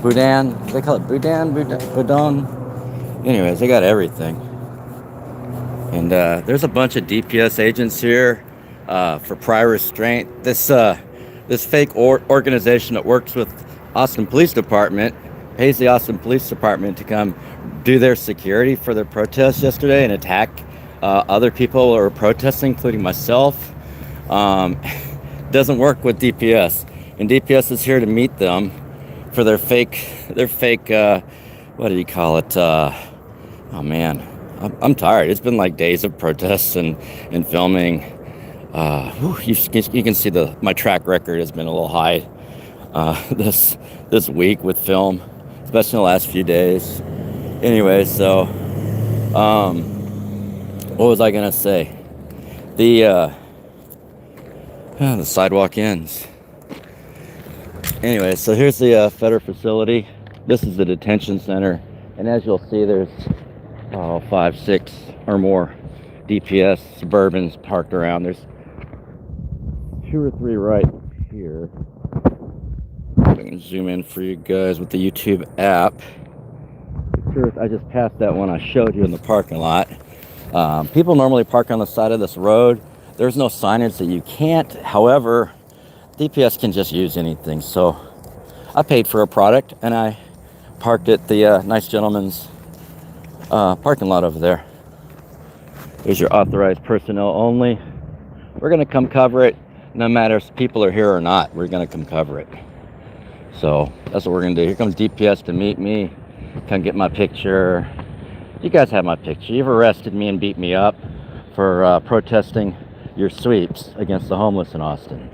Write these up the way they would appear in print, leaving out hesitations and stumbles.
Boudin. They call it Boudin. Anyways, they got everything. And there's a bunch of DPS agents here for prior restraint. This fake organization that works with Austin Police Department pays the Austin Police Department to come do their security for their protests yesterday and attack other people who are protesting, including myself. Doesn't work with DPS, and DPS is here to meet them for their fake. What do you call it? Oh man, I'm tired. It's been like days of protests and filming. You can see my track record has been a little high this week with film, especially in the last few days. Anyway, so what was I gonna say? The sidewalk ends. Anyway, so here's the federal facility. This is the detention center, and as you'll see, there's 5, 6 or more DPS Suburbans parked around. There's 2 or 3 right here. I can zoom in for you guys with the YouTube app. I just passed that one I showed you in the parking lot. People normally park on the side of this road. There's no signage that you can't. However, DPS can just use anything. So I paid for a product and I parked at the nice gentleman's parking lot over there. There's your authorized personnel only. We're going to come cover it no matter if people are here or not. We're going to come cover it. So that's what we're going to do. Here comes DPS to meet me. Come get my picture. You guys have my picture. You've arrested me and beat me up for protesting your sweeps against the homeless in Austin.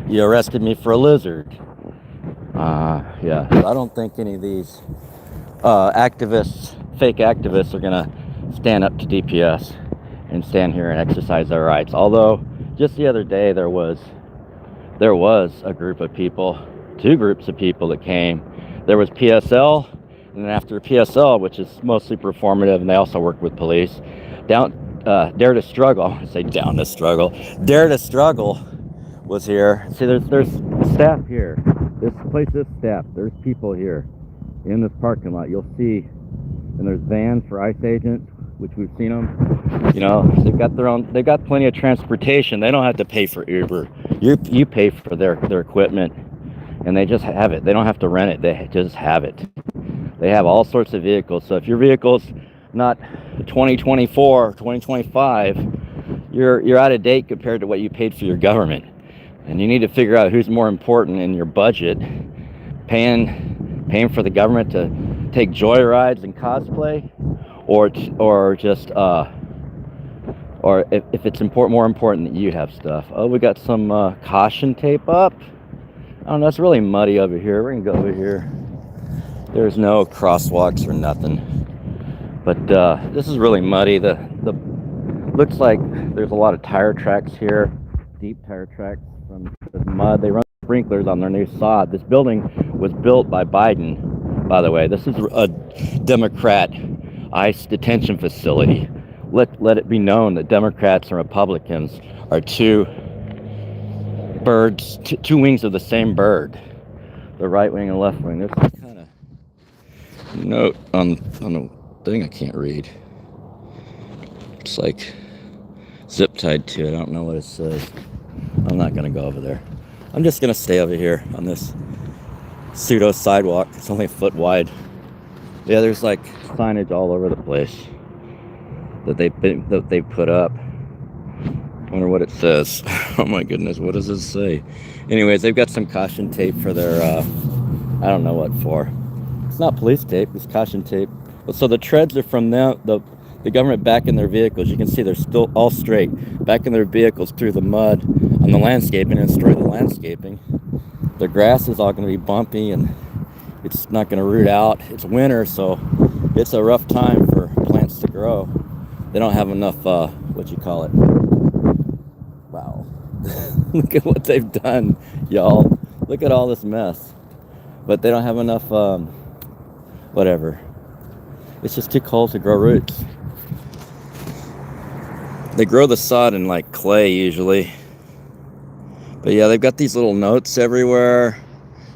You arrested me for a lizard. Yeah, so I don't think any of these fake activists are gonna stand up to DPS and stand here and exercise their rights. Although just the other day there was a group of people, 2 groups of people that came. There was PSL, and then after PSL, which is mostly performative, and they also work with police, Dare to Struggle. I want to say Down to Struggle. Dare to Struggle was here. See, there's staff here. This place is staffed. There's people here in this parking lot. You'll see, and there's vans for ICE agents, which we've seen them. You know, they've got plenty of transportation. They don't have to pay for Uber. You pay for their equipment, and they just have it. They don't have to rent it. They just have it. They have all sorts of vehicles. So if your vehicle's not 2024, 2025, you're out of date compared to what you paid for your government. And you need to figure out who's more important in your budget, paying for the government to take joyrides and cosplay, or if it's more important that you have stuff. Oh, we got some caution tape up. Oh, that's really muddy over here. We're gonna go over here. There's no crosswalks or nothing. But this is really muddy. The looks like there's a lot of tire tracks here, deep tire tracks from the mud. They run sprinklers on their new sod. This building was built by Biden, by the way. This is a Democrat ICE detention facility. Let it be known that Democrats and Republicans are two wings of the same bird. The right wing and left wing. There's some kind of note on the thing I can't read. It's like zip tied to it. I don't know what it says. I'm not gonna go over there. I'm just gonna stay over here on this pseudo sidewalk. It's only a foot wide. Yeah, there's like signage all over the place that they put up. Wonder what it says. Oh my goodness, what does it say? Anyways, they've got some caution tape for their I don't know what for. It's not police tape, it's caution tape. So the treads are from the government back in their vehicles. You can see they're still all straight back in their vehicles through the mud on the landscaping and destroy the landscaping. The grass is all going to be bumpy and it's not going to root out. It's winter, so it's a rough time for plants to grow. They don't have enough wow. Look at what they've done, y'all. Look at all this mess. But they don't have enough whatever. It's just too cold to grow roots. They grow the sod in like clay usually. But yeah, they've got these little notes everywhere.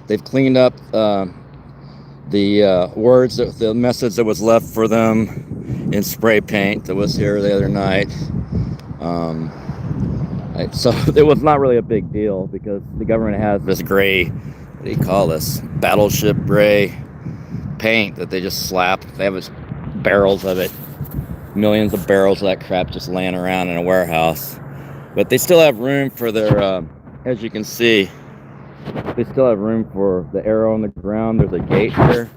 They've cleaned up the words, the message that was left for them in spray paint that was here the other night. So it was not really a big deal because the government has this gray, what do you call this, battleship gray paint that they just slap. They have barrels of it, millions of barrels of that crap just laying around in a warehouse. But they still have room for their, as you can see, they still have room for the arrow on the ground. There's a gate here.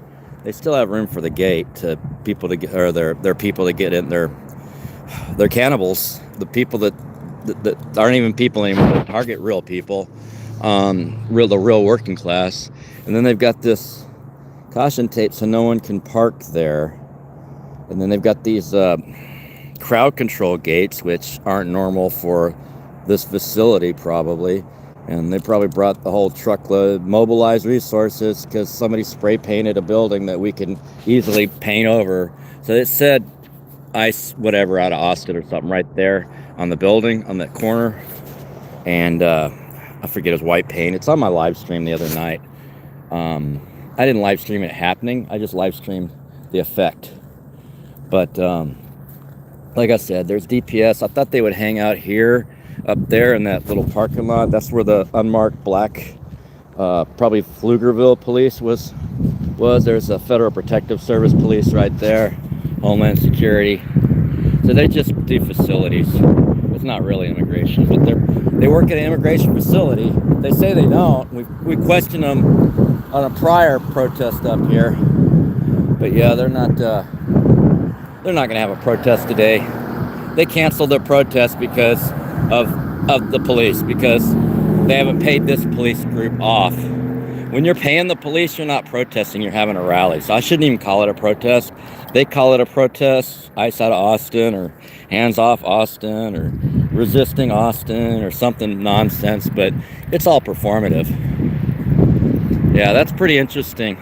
They still have room for the gate to people to get, or their people to get in. They're cannibals. The people that aren't even people anymore. They target real people, the real working class. And then they've got this caution tape so no one can park there. And then they've got these crowd control gates, which aren't normal for this facility probably. And they probably brought the whole truckload, mobilized resources, because somebody spray painted a building that we can easily paint over. So it said ICE whatever out of Austin or something right there on the building, on that corner. And I forget, it was white paint. It's on my live stream the other night. I didn't live stream it happening. I just live streamed the effect. But like I said, there's DPS. I thought they would hang out here, up there in that little parking lot. That's where the unmarked black, probably Pfluegerville police was. There's a Federal Protective Service police right there, Homeland Security. So they just do facilities. It's not really immigration, but they work at an immigration facility. They say they don't. We questioned them on a prior protest up here, but yeah, they're not gonna have a protest today. They canceled their protest because of the police, because they haven't paid this police group off. When you're paying the police, you're not protesting, you're having a rally. So I shouldn't even call it a protest. They call it a protest, ICE out of Austin, or hands off Austin, or resisting Austin, or something nonsense, but it's all performative. Yeah, that's pretty interesting.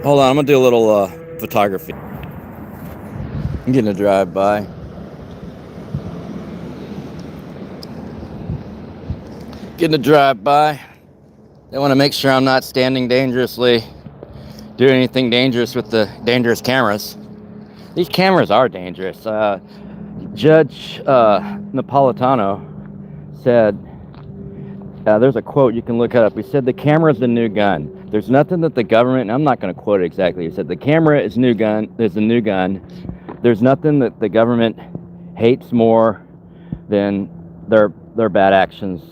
Hold on, I'm gonna do a little photography. I'm getting a drive-by. Getting a drive-by. They want to make sure I'm not standing dangerously, doing anything dangerous with the dangerous cameras. These cameras are dangerous. Judge Napolitano said, there's a quote, you can look it up. He said, the camera's the new gun. There's nothing that the government, and I'm not going to quote it exactly. He said, the camera is the new gun. There's nothing that the government hates more than their bad actions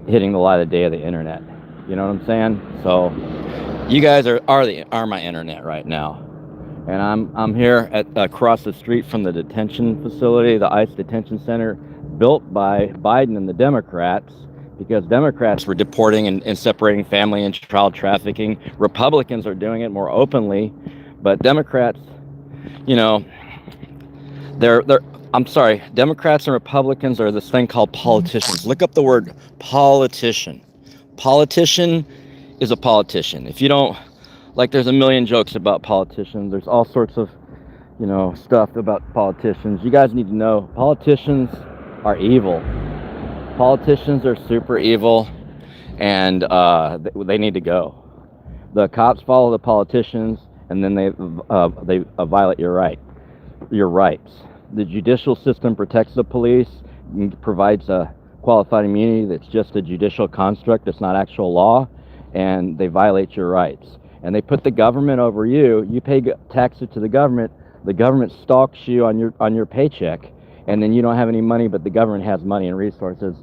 hitting the light of day of the internet. You know what I'm saying? So you guys are my internet right now. And I'm here across the street from the detention facility, the ICE detention center, built by Biden and the Democrats, because Democrats were deporting and separating family and child trafficking. Republicans are doing it more openly, but Democrats, you know, Democrats and Republicans are this thing called politicians. Look up the word politician. Politician is a politician. If you don't, like, there's a million jokes about politicians. There's all sorts of, stuff about politicians. You guys need to know, politicians are evil. Politicians are super evil, and they need to go. The cops follow the politicians, and then they violate your rights. The judicial system protects the police, provides a qualified immunity that's just a judicial construct. It's not actual law, and they violate your rights. And they put the government over you. You pay taxes to the government. The government stalks you on your paycheck, and then you don't have any money, but the government has money and resources,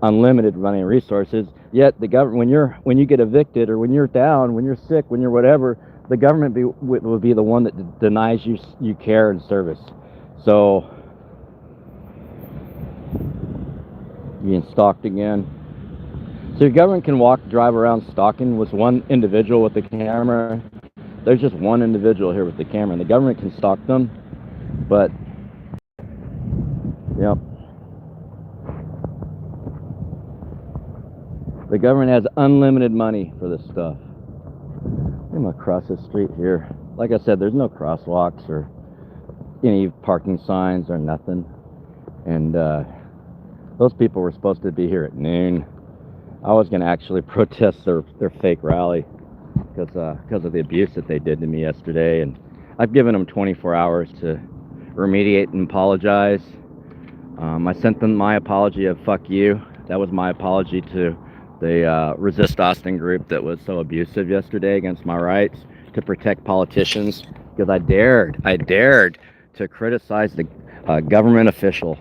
unlimited money and resources. Yet the government, when you get evicted, or when you're down, when you're sick, when you're whatever, the government will be the one that denies you care and service. So you're being stalked again. So your government can drive around stalking with one individual with the camera. There's just one individual here with the camera, and the government can stalk them. But, yep. The government has unlimited money for this stuff. I'm across the street here. Like I said, there's no crosswalks or any parking signs or nothing. And those people were supposed to be here at noon. I was going to actually protest their fake rally because of the abuse that they did to me yesterday, and I've given them 24 hours to remediate and apologize. I sent them my apology of fuck you. That was my apology to the Resist Austin group that was so abusive yesterday against my rights to protect politicians, because I dared to criticize the government official.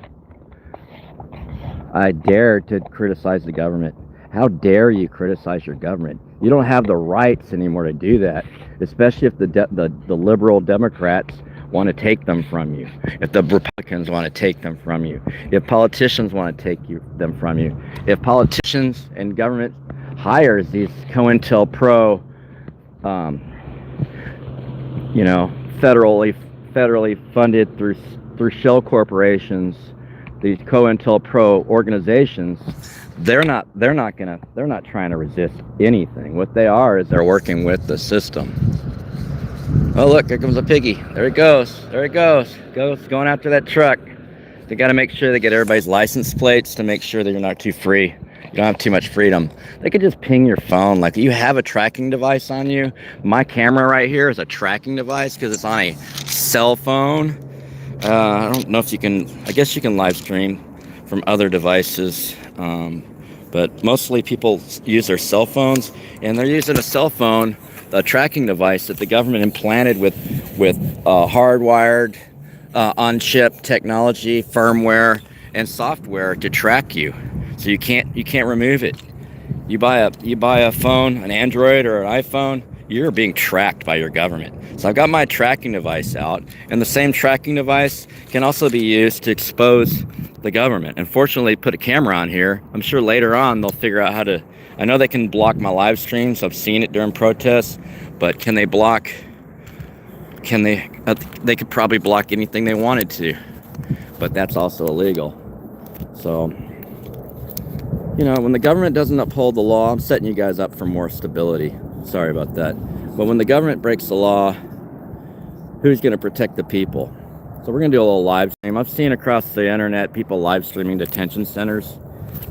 I dared to criticize the government. How dare you criticize your government? You don't have the rights anymore to do that, especially if the liberal Democrats want to take them from you, if the Republicans want to take them from you, if politicians want to take them from you, if politicians and government hires these COINTELPRO, federally funded through shell corporations, these COINTELPRO organizations, they're not trying to resist anything. What they are is they're working with the system. Oh, look, here comes a piggy. There it goes. Going after that truck. They got to make sure they get everybody's license plates to make sure that you're not too free. You don't have too much freedom. They could just ping your phone. Like, you have a tracking device on you. My camera right here is a tracking device because it's on a cell phone. I don't know if you can, I guess you can live stream from other devices. But mostly people use their cell phones, and they're using a cell phone, a tracking device that the government implanted with hardwired on-chip technology, firmware, and software to track you. So you can't remove it. You buy a phone, an Android or an iPhone, you're being tracked by your government. So I've got my tracking device out, and the same tracking device can also be used to expose the government. Unfortunately, put a camera on here. I'm sure later on they'll figure out how to. I know they can block my live streams. I've seen it during protests, but can they block? Can they? They could probably block anything they wanted to, but that's also illegal. So, when the government doesn't uphold the law, I'm setting you guys up for more stability. Sorry about that. But when the government breaks the law, who's going to protect the people? So we're going to do a little live stream. I've seen across the internet people live streaming detention centers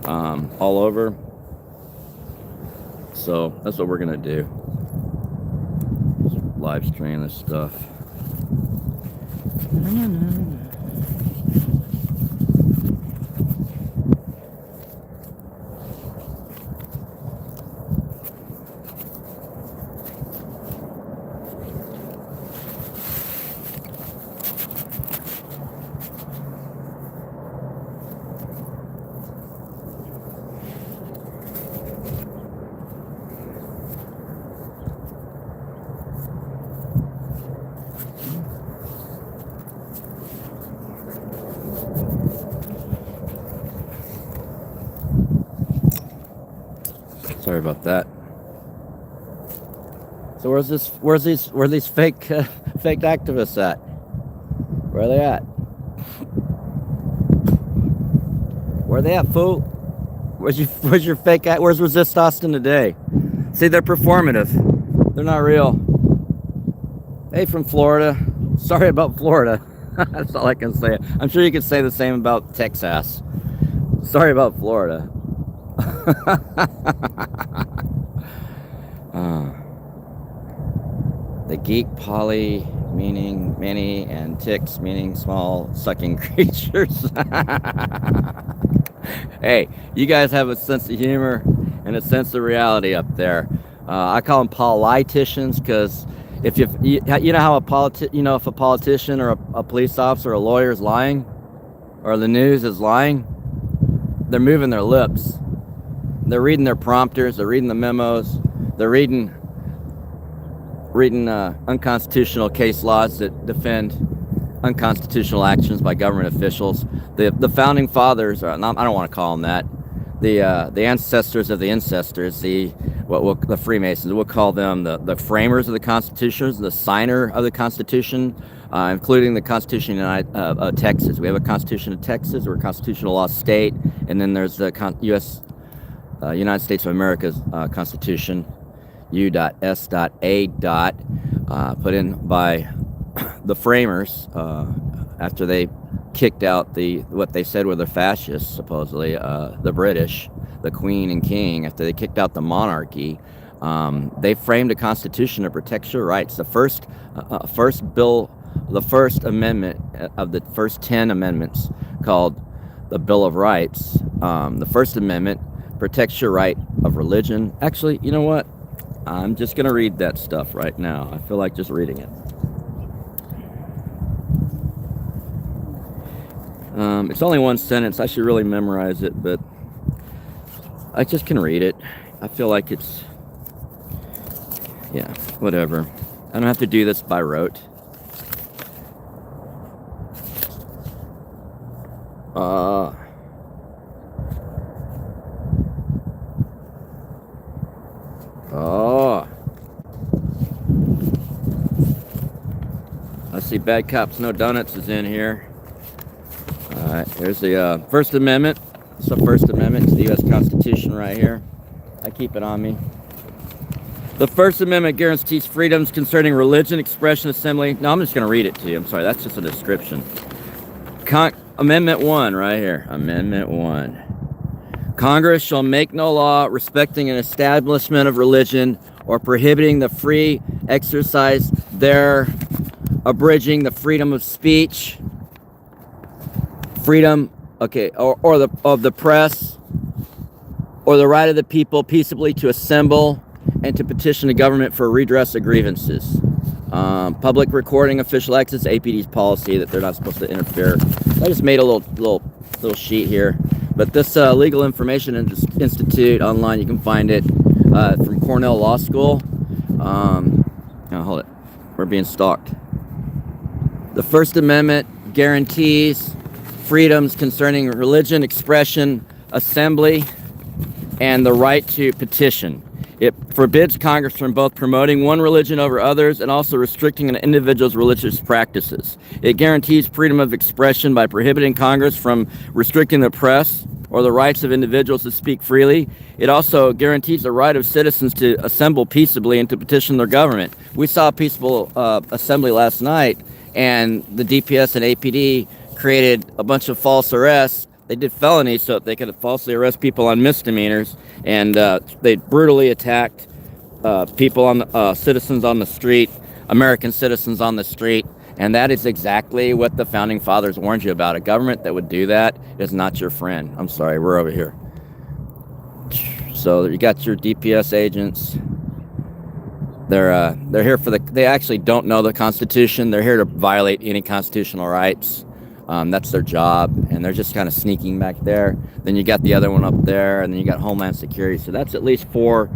all over. So that's what we're going to do. Just live stream this stuff. Sorry about that. So where's these fake activists at? Where are they at? Where are they at, fool? Where's your fake act? Where's Resist Austin today? See, they're performative. They're not real. Hey, from Florida. Sorry about Florida. That's all I can say. I'm sure you could say the same about Texas. Sorry about Florida. The geek poly meaning many and ticks meaning small sucking creatures. Hey, you guys have a sense of humor and a sense of reality up there. I call them politicians because if you know how if a politician or a police officer or a lawyer is lying, or the news is lying, they're moving their lips. They're reading their prompters, they're reading the memos, they're reading unconstitutional case laws that defend unconstitutional actions by government officials. The founding fathers, I don't want to call them that, the ancestors of the ancestors, the Freemasons, we'll call them the framers of the Constitution, the signer of the Constitution, including the Constitution of Texas. We have a Constitution of Texas, we're a constitutional law state, and then there's the United States of America's Constitution, U.S.A. Put in by the framers after they kicked out what they said were the fascists, supposedly the British. the queen and king, after they kicked out the monarchy, they framed a constitution that protects your rights. The first amendment of the first 10 amendments, called the Bill of Rights, the First Amendment protects your right of religion. Actually, you know what? I'm just going to read that stuff right now. I feel like just reading it. It's only one sentence. I should really memorize it, but I just can read it. I feel like it's, yeah, whatever. I don't have to do this by rote. I see Bad Cops No Donuts is in here. Alright, here's the First Amendment. It's the First Amendment to the U.S. Constitution right here. I keep it on me. The First Amendment guarantees freedoms concerning religion, expression, assembly. No, I'm just going to read it to you. I'm sorry, that's just a description. Amendment 1 right here. Amendment 1. Congress shall make no law respecting an establishment of religion or prohibiting the free exercise there, abridging the freedom of speech, freedom, of the press, or the right of the people peaceably to assemble and to petition the government for redress of grievances. Public recording official acts is APD's policy that they're not supposed to interfere. I just made a little sheet here, but this Legal Information Institute online, you can find it from Cornell Law School. Now hold it, we're being stalked. The First Amendment guarantees freedoms concerning religion, expression, assembly, and the right to petition. It forbids Congress from both promoting one religion over others and also restricting an individual's religious practices. It guarantees freedom of expression by prohibiting Congress from restricting the press or the rights of individuals to speak freely. It also guarantees the right of citizens to assemble peaceably and to petition their government. We saw a peaceful assembly last night, and the DPS and APD created a bunch of false arrests. They did felonies so that they could falsely arrest people on misdemeanors, and they brutally attacked people on citizens on the street, American citizens on the street, and that is exactly what the Founding Fathers warned you about. A government that would do that is not your friend. I'm sorry, we're over here. So you got your DPS agents. They're here for they actually don't know the Constitution. They're here to violate any constitutional rights. That's their job, and they're just kind of sneaking back there. Then you got the other one up there, and then you got Homeland Security. So that's at least four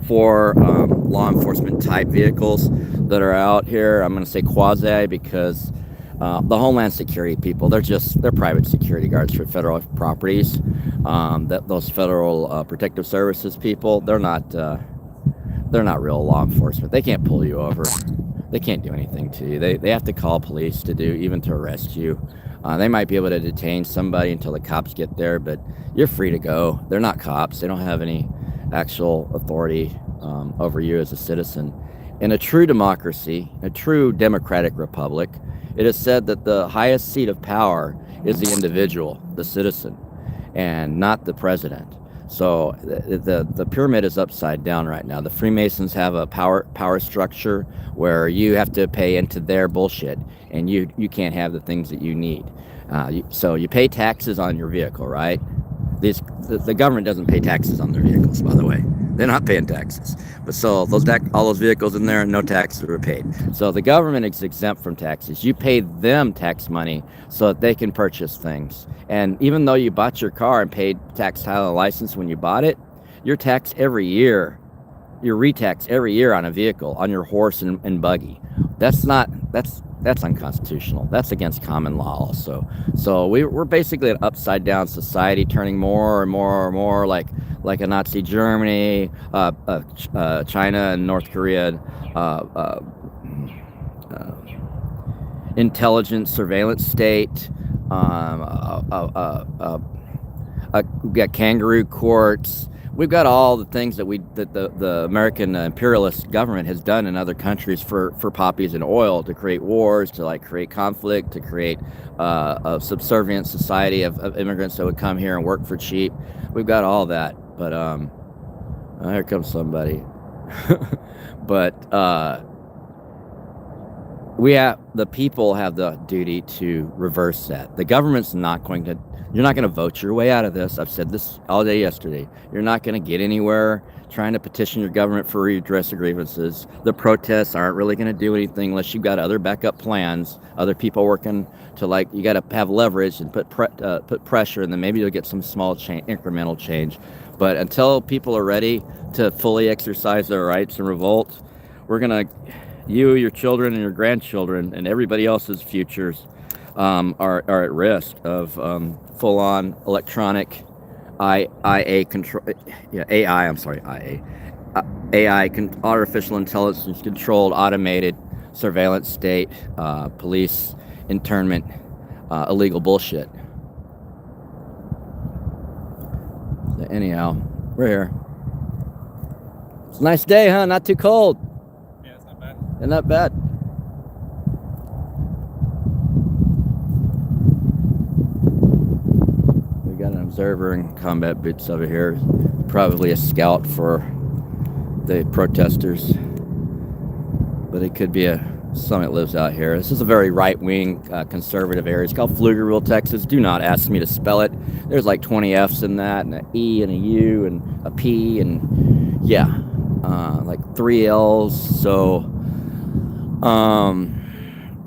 law enforcement type vehicles that are out here. I'm going to say quasi because the Homeland Security people, they're private security guards for federal properties. Those federal protective services people, they're not real law enforcement. They can't pull you over. They can't do anything to you. They have to call police even to arrest you. They might be able to detain somebody until the cops get there, but you're free to go. They're not cops. They don't have any actual authority over you as a citizen. In a true democracy, a true democratic republic, it is said that the highest seat of power is the individual, the citizen, and not the president. So the pyramid is upside down right now. The Freemasons have a power structure where you have to pay into their bullshit, and you can't have the things that you need. So you pay taxes on your vehicle, right? The government doesn't pay taxes on their vehicles, by the way. They're not paying taxes. But so all those vehicles in there, no taxes are paid. So the government is exempt from taxes. You pay them tax money so that they can purchase things. And even though you bought your car and paid tax, title, and license when you bought it, you're taxed every year. You're retaxed every year on a vehicle, on your horse and buggy. That's unconstitutional. That's against common law also. So we're basically an upside down society, turning more and more like a Nazi Germany, China and North Korea, intelligence surveillance state. We've got kangaroo courts. We've got all the things that the American imperialist government has done in other countries for poppies and oil, to create wars, to create conflict, to create a subservient society of immigrants that would come here and work for cheap. We've got all that. But here comes somebody. But the people have the duty to reverse that. The government's not going to. You're not going to vote your way out of this. I've said this all day yesterday. You're not going to get anywhere trying to petition your government for redress of grievances. The protests aren't really going to do anything unless you've got other backup plans, other people working to, like, you got to have leverage and put pressure, and then maybe you'll get some small incremental change. But until people are ready to fully exercise their rights and revolt, we're going to, you, your children, and your grandchildren, and everybody else's futures are at risk of full-on electronic AI control. Yeah, AI. I'm sorry, IA. AI, artificial intelligence controlled, automated surveillance state, police internment, illegal bullshit. So anyhow, we're here. It's a nice day, huh? Not too cold. Yeah, it's not bad. Isn't that bad? We got an observer in combat boots over here. Probably a scout for the protesters. But it could be someone that lives out here. This is a very right-wing conservative area. It's called Pfluegerville, Texas. Do not ask me to spell it. There's like 20 F's in that, and an E and a U and a P, and yeah, like 3 L's. So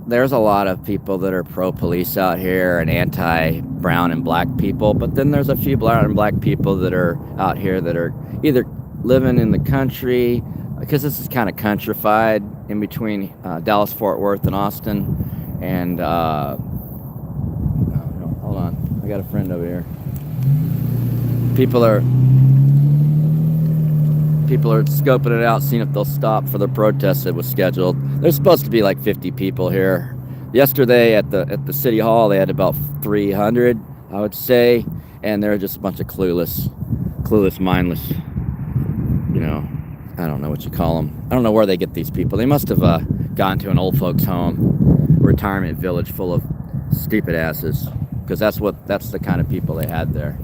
there's a lot of people that are pro-police out here and anti-brown and black people, but then there's a few brown and black people that are out here that are either living in the country, because this is kind of countrified in between Dallas, Fort Worth, and Austin. And no, hold on, I got a friend over here. People are scoping it out, seeing if they'll stop for the protest that was scheduled. There's supposed to be like 50 people here. Yesterday at the city hall, they had about 300, I would say, and they're just a bunch of clueless, mindless, you know. I don't know what you call them. I don't know where they get these people. They must have gone to an old folks home, retirement village full of stupid asses, because that's the kind of people they had there.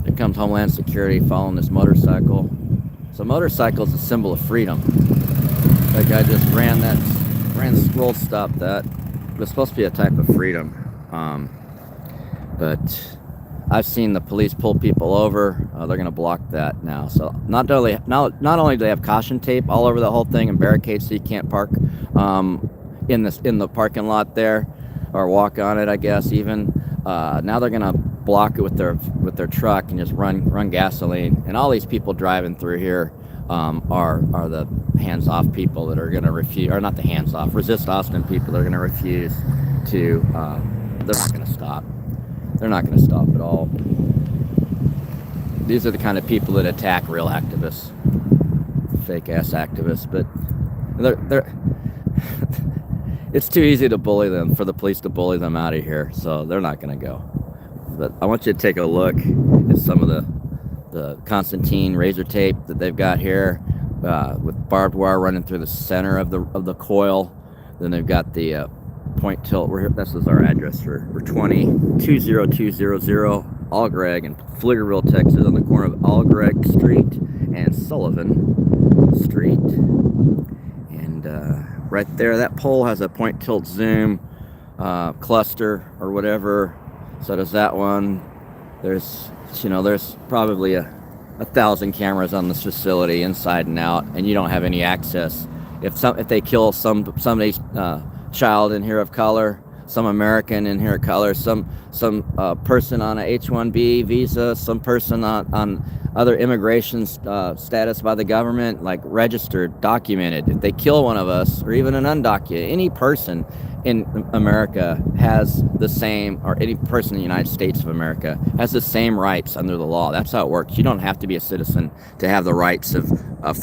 Here comes Homeland Security following this motorcycle. So motorcycle is a symbol of freedom. That guy just roll stopped that. It was supposed to be a type of freedom, but I've seen the police pull people over. They're going to block that now. So not only do they have caution tape all over the whole thing and barricades so you can't park in the parking lot there or walk on it, I guess even. Now they're going to block it with their truck and just run gasoline. And all these people driving through here are the hands-off people that are going to refuse, or not the hands-off, resist Austin people that are going to refuse to. They're not going to stop. They're not going to stop at all. These are the kind of people that attack real activists, fake-ass activists. But they're it's too easy to bully them, for the police to bully them out of here, so they're not going to go. But I want you to take a look at some of the Constantine razor tape that they've got here, with barbed wire running through the center of the coil. Then they've got the point tilt. We're here. This is our address for 20200 Algreg in Pfluegerville, Texas, on the corner of Algreg Street and Sullivan Street. And right there, that pole has a point tilt zoom cluster or whatever. So does that one. There's probably a 1,000 cameras on this facility inside and out, and you don't have any access. If they kill somebody's child in here of color, some American in here of color, some person on a H-1B visa, some person on other immigration status by the government, like registered, documented. If they kill one of us, or even an undocumented, any person in America has the same, or any person in the United States of America has the same rights under the law. That's how it works. You don't have to be a citizen to have the rights of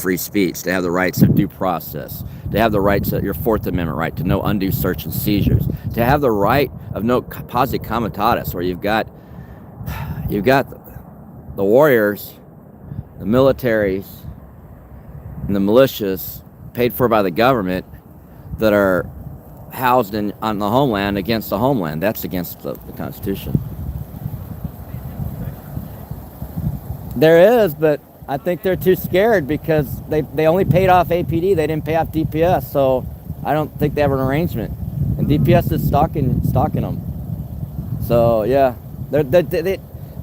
free speech, to have the rights of due process, to have the rights of your Fourth Amendment right to no undue search and seizures, to have the right of no posse comitatus, where you've got the warriors, the militaries, and the militias paid for by the government that are housed on the homeland against the homeland. That's against the Constitution. There is, but I think they're too scared because they only paid off APD. They didn't pay off DPS, so I don't think they have an arrangement. And DPS is stalking them. So yeah, they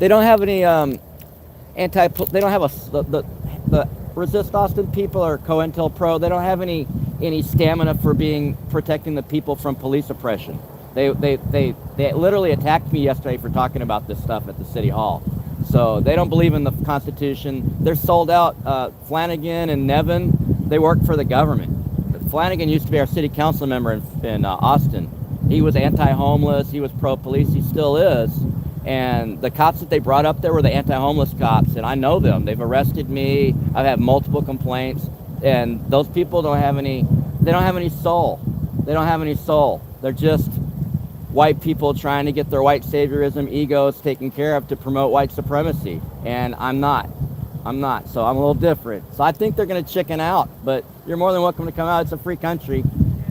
don't have any anti. They don't have the Resist Austin people or COINTELPRO. They don't have any stamina for protecting the people from police oppression. They literally attacked me yesterday for talking about this stuff at the city hall. So they don't believe in the Constitution. They're sold out. Flanagan and Nevin, they work for the government. Flanagan used to be our city council member in Austin. He was anti-homeless. He was pro-police. He still is. And the cops that they brought up there were the anti-homeless cops, and I know them. They've arrested me. I've had multiple complaints, and those people don't have any soul. They don't have any soul. They're just white people trying to get their white saviorism egos taken care of to promote white supremacy. And I'm not. So I'm a little different. So I think they're going to chicken out, but you're more than welcome to come out. It's a free country.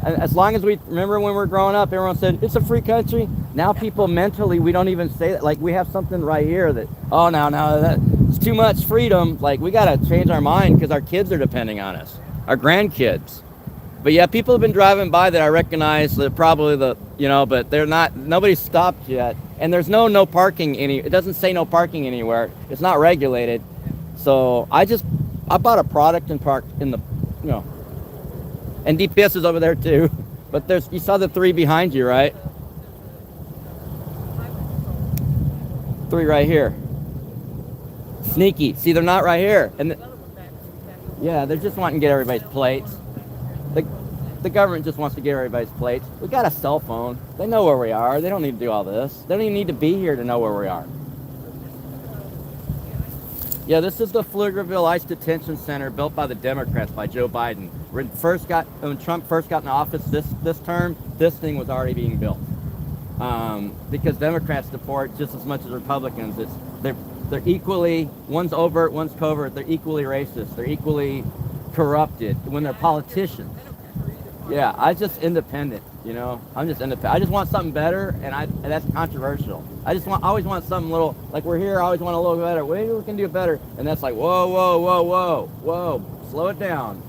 As long as we remember when we were growing up, everyone said, it's a free country. Now people mentally, we don't even say that. Like we have something right here that, oh, now that's too much freedom. Like we got to change our mind because our kids are depending on us, our grandkids. But yeah, people have been driving by that I recognize that probably but they're not, nobody's stopped yet. And there's no parking it doesn't say no parking anywhere. It's not regulated. So I bought a product and parked in the, and DPS is over there too. But you saw the 3 behind you, right? 3 right here. Sneaky. See, they're not right here. And yeah, they're just wanting to get everybody's plates. The government just wants to get everybody's plates. We got a cell phone. They know where we are. They don't need to do all this. They don't even need to be here to know where we are. Yeah, this is the Pfluegerville ICE Detention Center built by the Democrats, by Joe Biden. When Trump first got in office this term, this thing was already being built. Because Democrats support just as much as Republicans. They're equally, one's overt, one's covert. They're equally racist. They're equally corrupted when they're politicians. Yeah, I'm just independent, I'm just independent. I just want something better, and that's controversial. I always want something little, like we're here, I always want a little better. Maybe we can do better. And that's like, whoa, slow it down.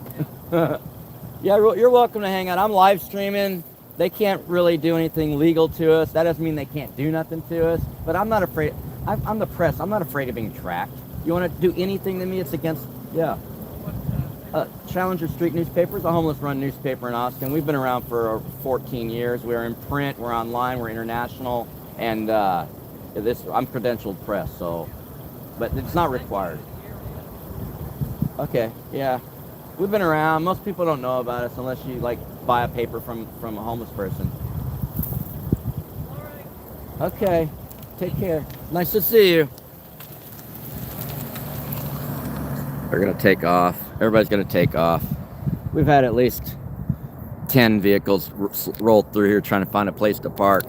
Yeah, you're welcome to hang out. I'm live streaming. They can't really do anything legal to us. That doesn't mean they can't do nothing to us. But I'm not afraid. I'm the press. I'm not afraid of being tracked. You want to do anything to me, it's against, yeah. Challenger Street newspaper is a homeless-run newspaper in Austin. We've been around for 14 years. We're in print, we're online, we're international, and I'm credentialed press, so, but it's not required. Okay, yeah. We've been around. Most people don't know about us unless you, buy a paper from a homeless person. Okay, take care. Nice to see you. They're going to take off. Everybody's going to take off. We've had at least 10 vehicles rolled through here trying to find a place to park.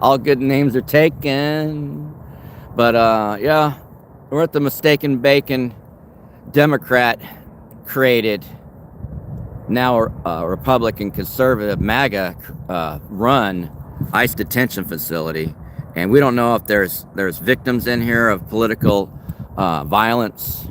All good names are taken. But, yeah, we're at the Mistaken Bacon Democrat created, now a Republican conservative MAGA run ICE detention facility. And we don't know if there's victims in here of political violence,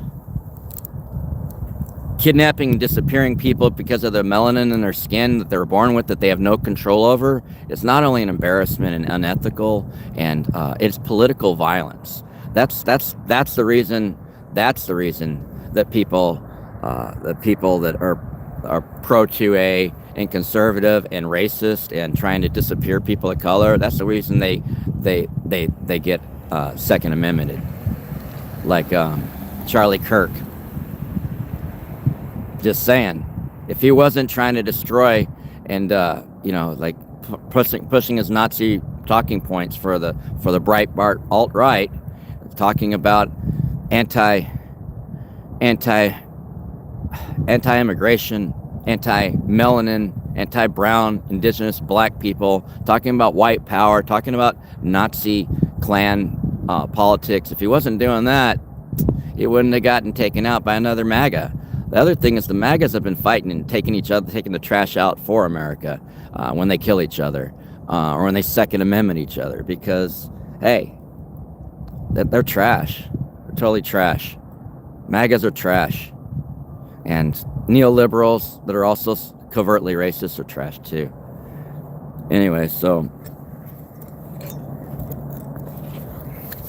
kidnapping and disappearing people because of the melanin in their skin that they were born with that they have no control over. It's not only an embarrassment and unethical, and it's political violence. That's the reason. That's the reason that people that are pro 2A and conservative and racist and trying to disappear people of color. That's the reason they get Second Amendmented, like Charlie Kirk. Just saying, if he wasn't trying to destroy and pushing his Nazi talking points for the Breitbart alt-right, talking about anti-immigration, anti-melanin, anti-brown, indigenous, black people, talking about white power, talking about Nazi clan politics. If he wasn't doing that, he wouldn't have gotten taken out by another MAGA. The other thing is the MAGAs have been fighting and taking the trash out for America when they kill each other or when they Second Amendment each other, because, hey, they're trash. They're totally trash. MAGAs are trash. And neoliberals that are also covertly racist are trash too. Anyway, so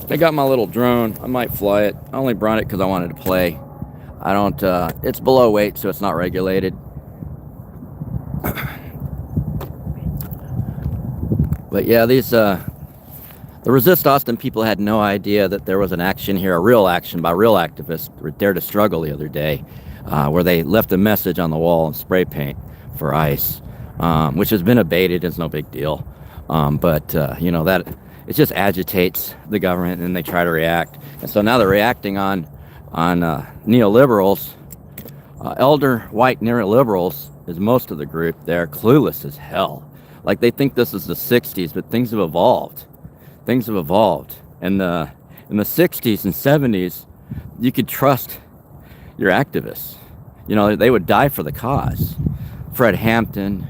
I got my little drone. I might fly it. I only brought it because I wanted to play. I don't, it's below weight, so it's not regulated. But yeah, these, the Resist Austin people had no idea that there was an action here, a real action by real activists, Dare to Struggle the other day, where they left a message on the wall in spray paint for ICE, which has been abated. It's no big deal. But you know, that it just agitates the government and they try to react. And so now they're reacting on neoliberals. Elder white neoliberals is most of the group. They're clueless as hell. Like they think this is the 60s, but things have evolved. Things have evolved. And in the 60s and 70s, you could trust your activists. You know, they would die for the cause. Fred Hampton,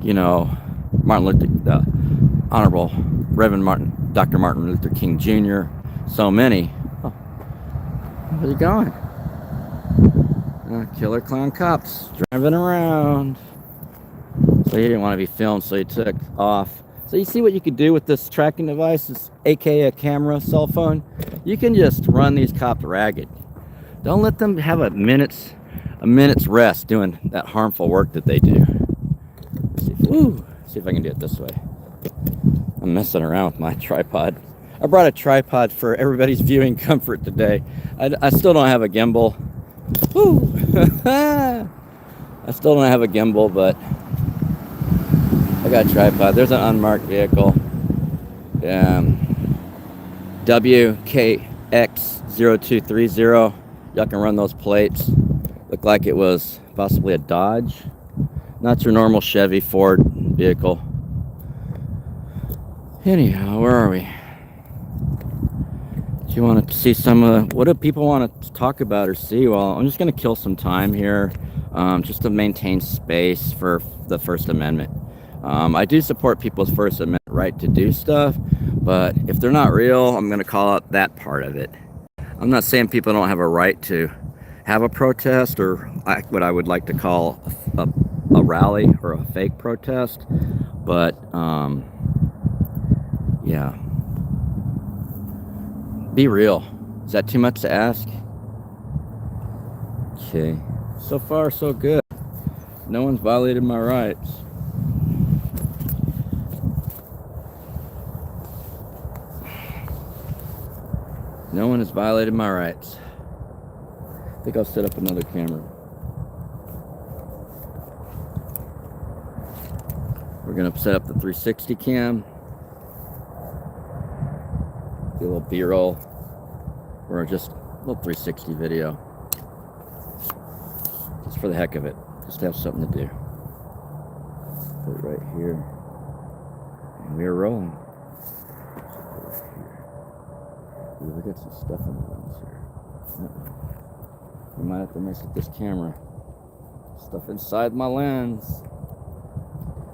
you know, Honorable Reverend Dr. Martin Luther King Jr., so many. Oh, where are you going? Killer clown cops driving around. So he didn't want to be filmed, so he took off. So you see what you could do with this tracking device, this aka a camera, cell phone? You can just run these cops ragged. Don't let them have a minute's rest doing that harmful work that they do. See if I can do it this way. I'm messing around with my tripod. I brought a tripod for everybody's viewing comfort today. I still don't have a gimbal. Woo! I still don't have a gimbal, but I got a tripod. There's an unmarked vehicle. WKX0230. Y'all can run those plates. Look like it was possibly a Dodge. Not your normal Chevy, Ford vehicle. Anyhow, where are we? Do you want to see some of what do people want to talk about or see? Well, I'm just going to kill some time here, just to maintain space for the First Amendment. I do support people's First Amendment right to do stuff, but if they're not real, I'm going to call out that part of it. I'm not saying people don't have a right to have a protest or what I would like to call a rally or a fake protest, but yeah, be real. Is that too much to ask? Okay, so far so good. No one's violated my rights. No one has violated my rights. I think I'll set up another camera. We're gonna set up the 360 cam. Do a little B-roll. Or just a little 360 video. Just for the heck of it. Just to have something to do. Put it right here. And we're rolling. Ooh, we got some stuff in the lens here. You might have to mess with this camera. Stuff inside my lens.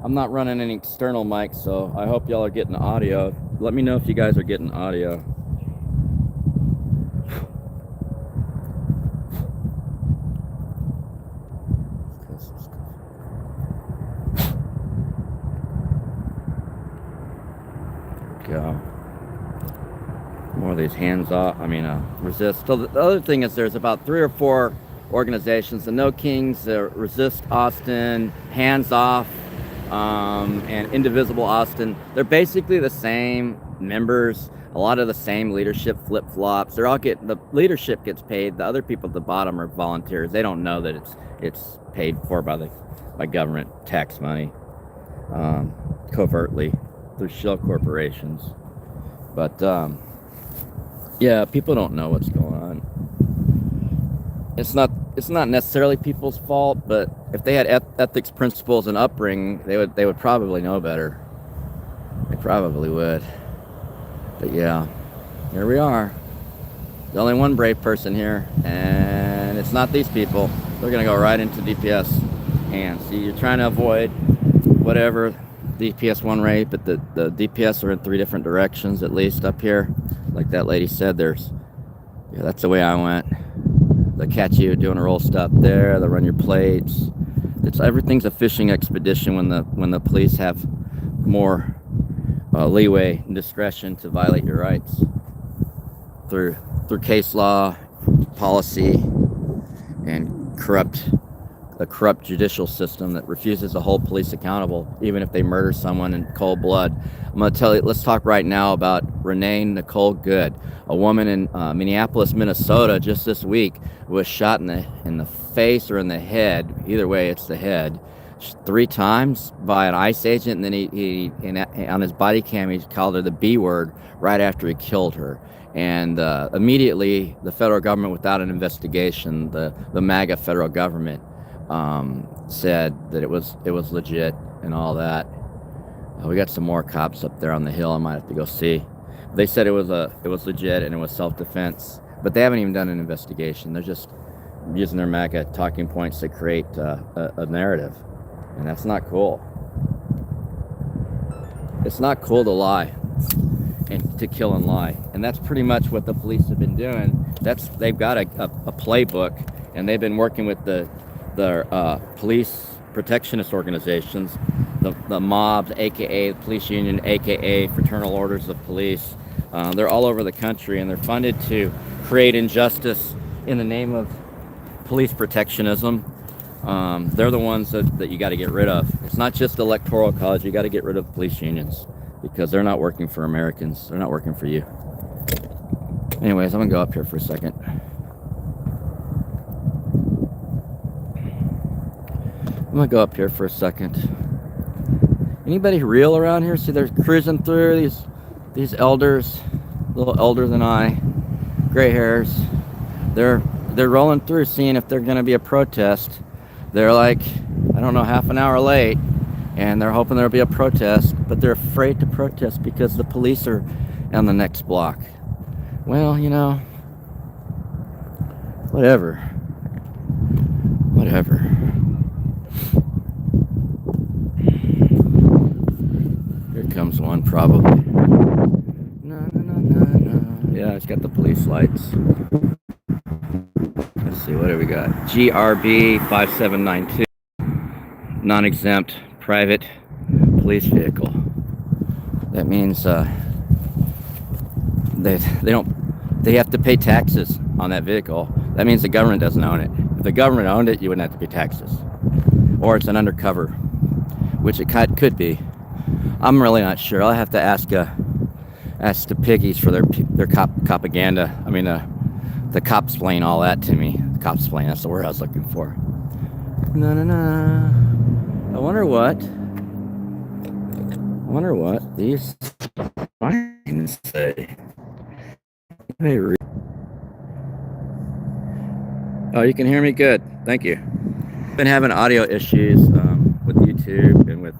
I'm not running any external mic, so I hope y'all are getting audio. Let me know if you guys are getting audio. Go. More of these hands off, resist. So the other thing is there's about 3 or 4 organizations, the No Kings, the Resist Austin, Hands Off, and Indivisible Austin. They're basically the same members, a lot of the same leadership flip-flops. They're all the leadership gets paid, the other people at the bottom are volunteers. They don't know that it's paid for by government tax money, covertly through shell corporations. But yeah, people don't know what's going on. It's not necessarily people's fault, but if they had ethics, principles, and upbringing, they would probably know better. They probably would. But yeah, here we are. There's only one brave person here, and it's not these people. They're gonna go right into DPS hands. See, you're trying to avoid whatever DPS 1 rate, but the DPS are in 3 different directions at least up here. like that lady said, that's the way I went. They'll catch you doing a roll stop there. They'll run your plates. Everything's a fishing expedition when the police have more leeway and discretion to violate your rights through case law, policy, and a corrupt judicial system that refuses to hold police accountable, even if they murder someone in cold blood. I'm going to tell you, let's talk right now about Renee Nicole Good, a woman in Minneapolis, Minnesota, just this week, was shot in the face or in the head. Either way, it's the head, 3 times by an ICE agent, and then he on his body cam, he called her the B word right after he killed her. And immediately, the federal government, without an investigation, the MAGA federal government, said that it was legit and all that. We got some more cops up there on the hill. I might have to go see. They said it was legit and it was self-defense, but they haven't even done an investigation. They're just using their MAGA talking points to create a narrative, and that's not cool. It's not cool to lie and to kill and lie, and that's pretty much what the police have been doing. They've got a playbook, and they've been working with the police protectionist organizations, the mobs, aka the police union, aka fraternal orders of police. They're all over the country, and they're funded to create injustice in the name of police protectionism. They're the ones that you got to get rid of. It's not just electoral college. You got to get rid of police unions because they're not working for Americans. They're not working for you. Anyways, I'm gonna go up here for a second. Anybody real around here? See, they're cruising through these elders, a little older than I, gray hairs. They're rolling through, seeing if there's gonna be a protest. They're like, I don't know, half an hour late, and they're hoping there'll be a protest, but they're afraid to protest because the police are on the next block. Well, you know, whatever. Here comes one, probably. No. Yeah, it's got the police lights. Let's see, what do we got? GRB 5792. Non-exempt private police vehicle. That means they have to pay taxes on that vehicle. That means the government doesn't own it. If the government owned it, you wouldn't have to pay taxes. Or it's an undercover, which it could be. I'm really not sure. I'll have to ask the piggies for their propaganda. I mean, the cops explain all that to me. The cops explain, that's the word I was looking for. No. I wonder what these signs say. Oh, you can hear me? Good. Thank you. Been having audio issues with YouTube and with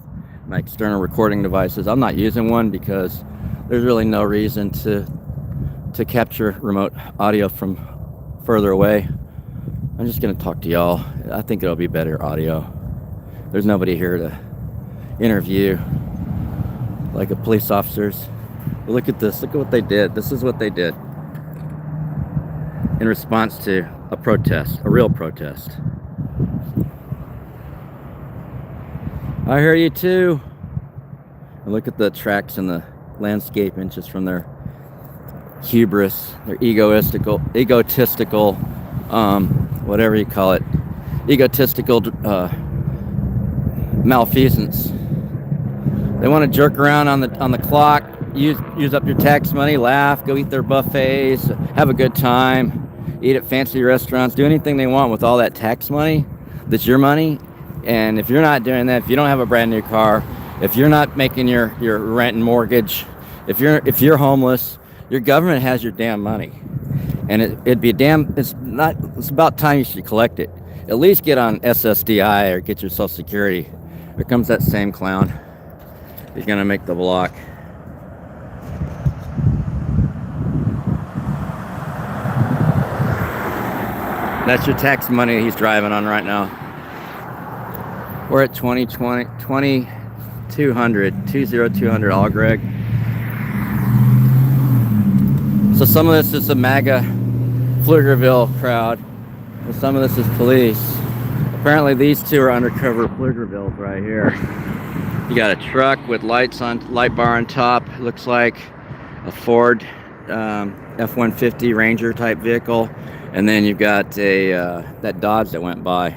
my external recording devices. I'm not using one because there's really no reason to capture remote audio from further away. I'm just going to talk to y'all. I think it'll be better audio. There's nobody here to interview like a police officers. But look at this. Look at what they did. This is what they did in response to a protest, a real protest. I hear you too. And look at the tracks and the landscape inches from their hubris, their egotistical, whatever you call it, egotistical malfeasance. They want to jerk around on the clock, use up your tax money, laugh, go eat their buffets, have a good time, eat at fancy restaurants, do anything they want with all that tax money that's your money. And if you're not doing that, if you don't have a brand new car, if you're not making your rent and mortgage, if you're homeless, your government has your damn money. And it's about time you should collect it. At least get on SSDI or get your Social Security. Here comes that same clown. He's gonna make the block. That's your tax money he's driving on right now. We're at 20200 all Greg. So some of this is the MAGA Pfluegerville crowd, and some of this is police. Apparently these two are undercover Pfluegervilles right here. You got a truck with light bar on top. It looks like a Ford F-150 Ranger type vehicle, and then you've got a that Dodge that went by,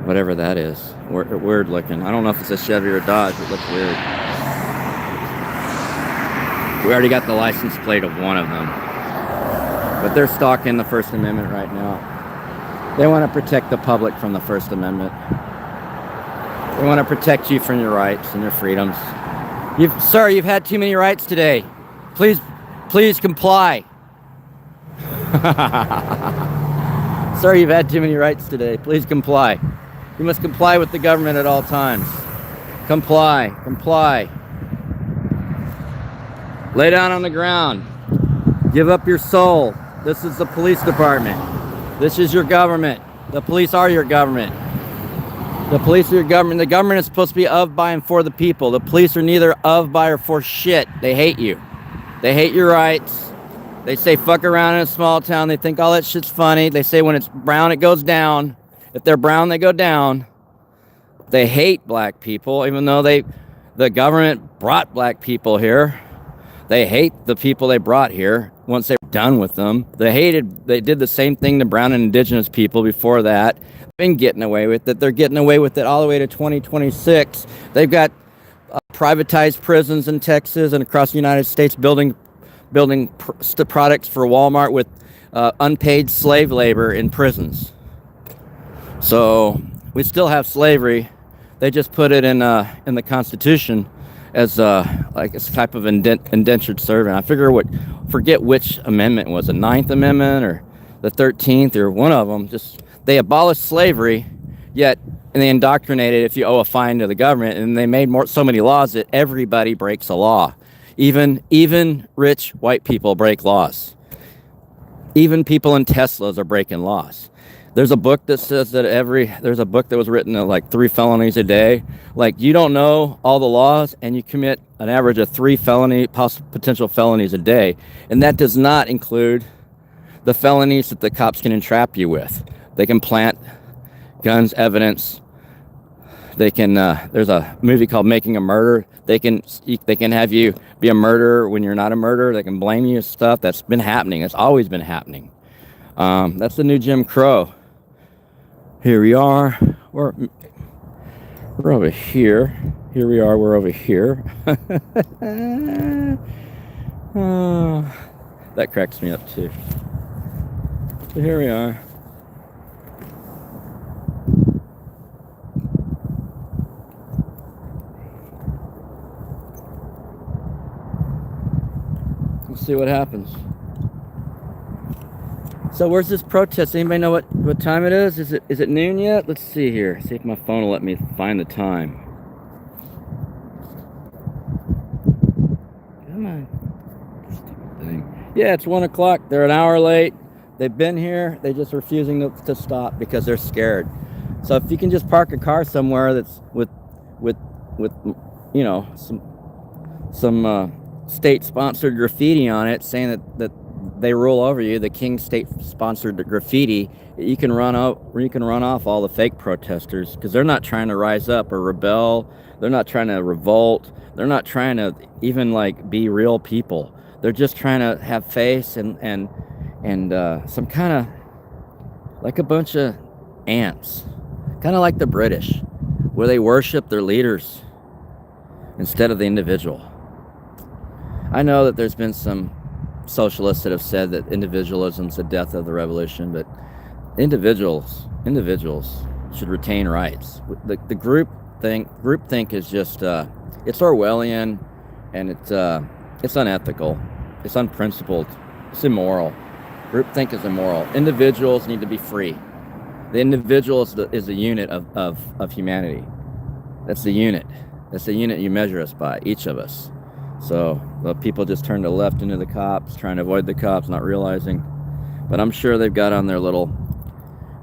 whatever that is. Weird looking. I don't know if it's a Chevy or a Dodge. It looks weird. We already got the license plate of one of them, but they're stalking the First Amendment right now. They want to protect the public from the First Amendment. They want to protect you from your rights and your freedoms. Sir, you've had too many rights today. Please comply. Sir, you've had too many rights today. Please comply. You must comply with the government at all times. Comply. Lay down on the ground. Give up your soul. This is the police department. This is your government. The police are your government. The police are your government. The government is supposed to be of, by, and for the people. The police are neither of, by, or for shit. They hate you. They hate your rights. They say fuck around in a small town. They think all that shit's funny. They say when it's brown, it goes down. If they're brown, they go down. They hate black people, even though the government brought black people here. They hate the people they brought here once they're done with them. They did the same thing to brown and indigenous people before that. They've been getting away with it. They're getting away with it all the way to 2026. They've got privatized prisons in Texas and across the United States, building products for Walmart with unpaid slave labor in prisons. So we still have slavery. They just put it in the Constitution as like a type of indentured servant. I forget which amendment was, the 9th Amendment or the 13th or one of them. Just they abolished slavery, yet and they indoctrinated if you owe a fine to the government, and they made so many laws that everybody breaks a law. Even rich white people break laws. Even people in Teslas are breaking laws. There's a book that says that there's a book that was written at like 3 felonies a day. Like, you don't know all the laws and you commit an average of 3 potential felonies a day. And that does not include the felonies that the cops can entrap you with. They can plant guns, evidence. They can, there's a movie called Making a Murder. They can have you be a murderer when you're not a murderer. They can blame you for stuff that's been happening. It's always been happening. That's the new Jim Crow. Here we are. We're over here. Here we are. We're over here. That cracks me up too. So here we are. Let's see what happens. So where's this protest? Anybody know what time it is? Is it noon yet? Let's see here. See if my phone will let me find the time. Come on. Stupid thing. Yeah, it's 1 o'clock. They're an hour late. They've been here. They're just refusing to stop because they're scared. So if you can just park a car somewhere that's with you know, some state-sponsored graffiti on it saying that they rule over you, the King state-sponsored graffiti, you can run off all the fake protesters, because they're not trying to rise up or rebel. They're not trying to revolt. They're not trying to even like be real people. They're just trying to have face and some kind of like a bunch of ants, kind of like the British, where they worship their leaders instead of the individual. I know that there's been some socialists that have said that individualism's the death of the revolution, but individuals should retain rights. The groupthink is just it's Orwellian, and it's unethical, it's unprincipled, it's immoral. Groupthink is immoral. Individuals need to be free. The individual is the unit of humanity. That's the unit. That's the unit you measure us by, each of us. So the people just turn to the left into the cops, trying to avoid the cops, not realizing. But I'm sure they've got on their little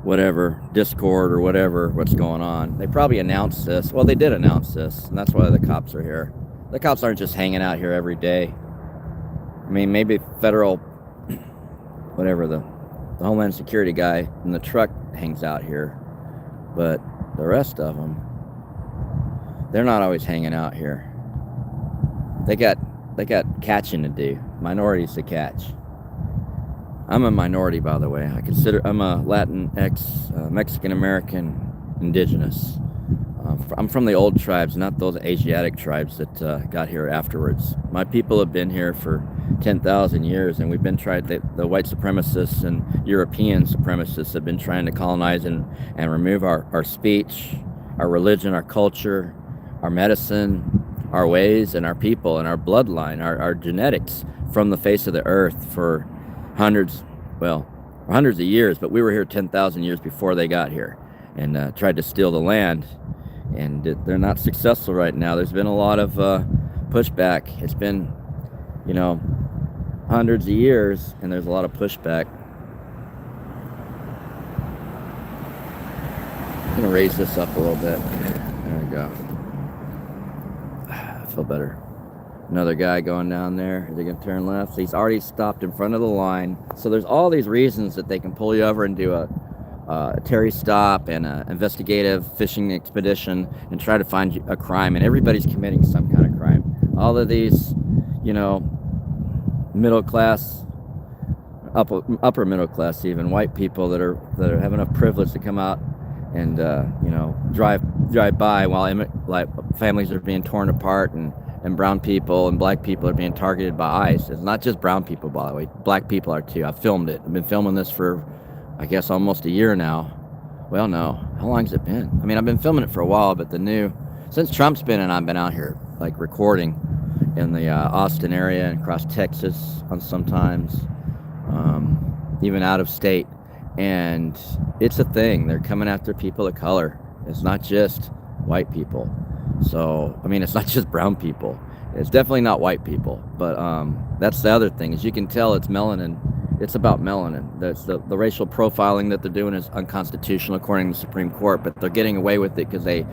whatever Discord or whatever what's going on. They probably announced this. Well, they did announce this, and that's why the cops are here. The cops aren't just hanging out here every day. I mean, maybe federal, whatever, the Homeland Security guy in the truck hangs out here, but the rest of them, they're not always hanging out here. They got catching to do, minorities to catch. I'm a minority, by the way. I'm a Latinx, Mexican American, indigenous. I'm from the old tribes, not those Asiatic tribes that got here afterwards. My people have been here for 10,000 years, and we've been the white supremacists and European supremacists have been trying to colonize and remove our speech, our religion, our culture, our medicine, our ways, and our people, and our bloodline, our genetics from the face of the earth for hundreds of years, but we were here 10,000 years before they got here and tried to steal the land, and they're not successful right now. There's been a lot of pushback. It's been, hundreds of years, and there's a lot of pushback. I'm gonna raise this up a little bit. There we go. I feel better. Another guy going down there. Is he gonna turn left? So he's already stopped in front of the line. So there's all these reasons that they can pull you over and do a Terry stop and an investigative fishing expedition and try to find a crime. And everybody's committing some kind of crime. All of these, middle class, upper middle class, even white people that have enough privilege to come out and drive by while families are being torn apart, and brown people and black people are being targeted by ICE. It's not just brown people, by the way. Black people are too. I've filmed it. I've been filming this for, I guess, almost a year now. Well, no. How long has it been? I mean, I've been filming it for a while, but since Trump's been in, I've been out here, recording in the Austin area and across Texas sometimes, even out of state. And it's a thing. They're coming after people of color. It's not just white people. So, I mean, it's not just brown people. It's definitely not white people. But that's the other thing. As you can tell, it's melanin. It's about melanin. That's the racial profiling that they're doing is unconstitutional according to the Supreme Court. But they're getting away with it because they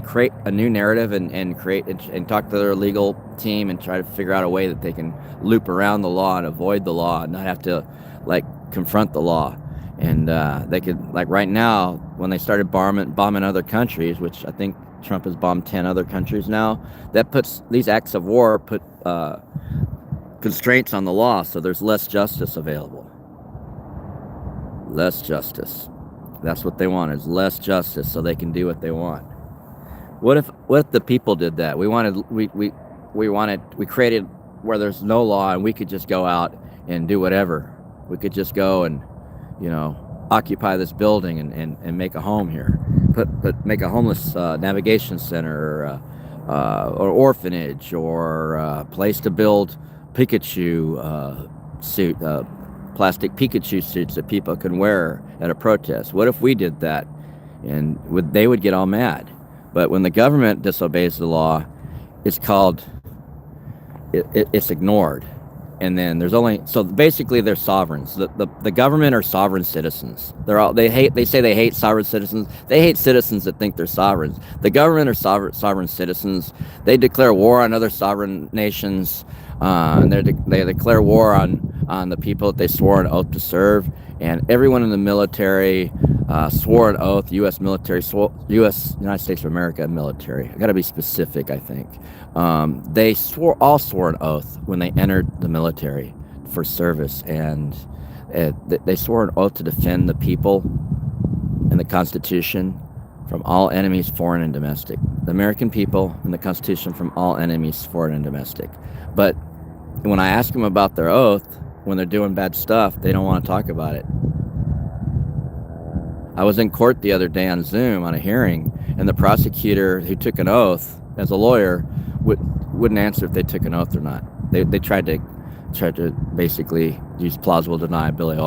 create a new narrative and talk to their legal team and try to figure out a way that they can loop around the law and avoid the law and not have to confront the law. And they could, right now, when they started bombing other countries, which I think Trump has bombed 10 other countries now, that puts these acts of war put constraints on the law, so there's less justice available. Less justice. That's what they want, is less justice so they can do what they want. What if the people did that? We created where there's no law and we could just go out and do whatever. We could just go and, occupy this building and make a home here. Make a homeless navigation center or orphanage or a place to build Pikachu plastic Pikachu suits that people can wear at a protest. What if we did that? And they would get all mad. But when the government disobeys the law, it's ignored. And then so basically they're sovereigns. The government are sovereign citizens. They say they hate sovereign citizens. They hate citizens that think they're sovereigns. The government are sovereign citizens. They declare war on other sovereign nations. And they declare war on the people that they swore an oath to serve. And everyone in the military swore an oath. U.S. military, United States of America military. I got to be specific, I think. They all swore an oath when they entered the military for service, and they swore an oath to defend the people and the Constitution from all enemies, foreign and domestic. The American people and the Constitution from all enemies, foreign and domestic. But when I ask them about their oath, when they're doing bad stuff, they don't want to talk about it. I was in court the other day on Zoom on a hearing, and the prosecutor who took an oath as a lawyer wouldn't answer if they took an oath or not. They tried to basically use plausible deniability.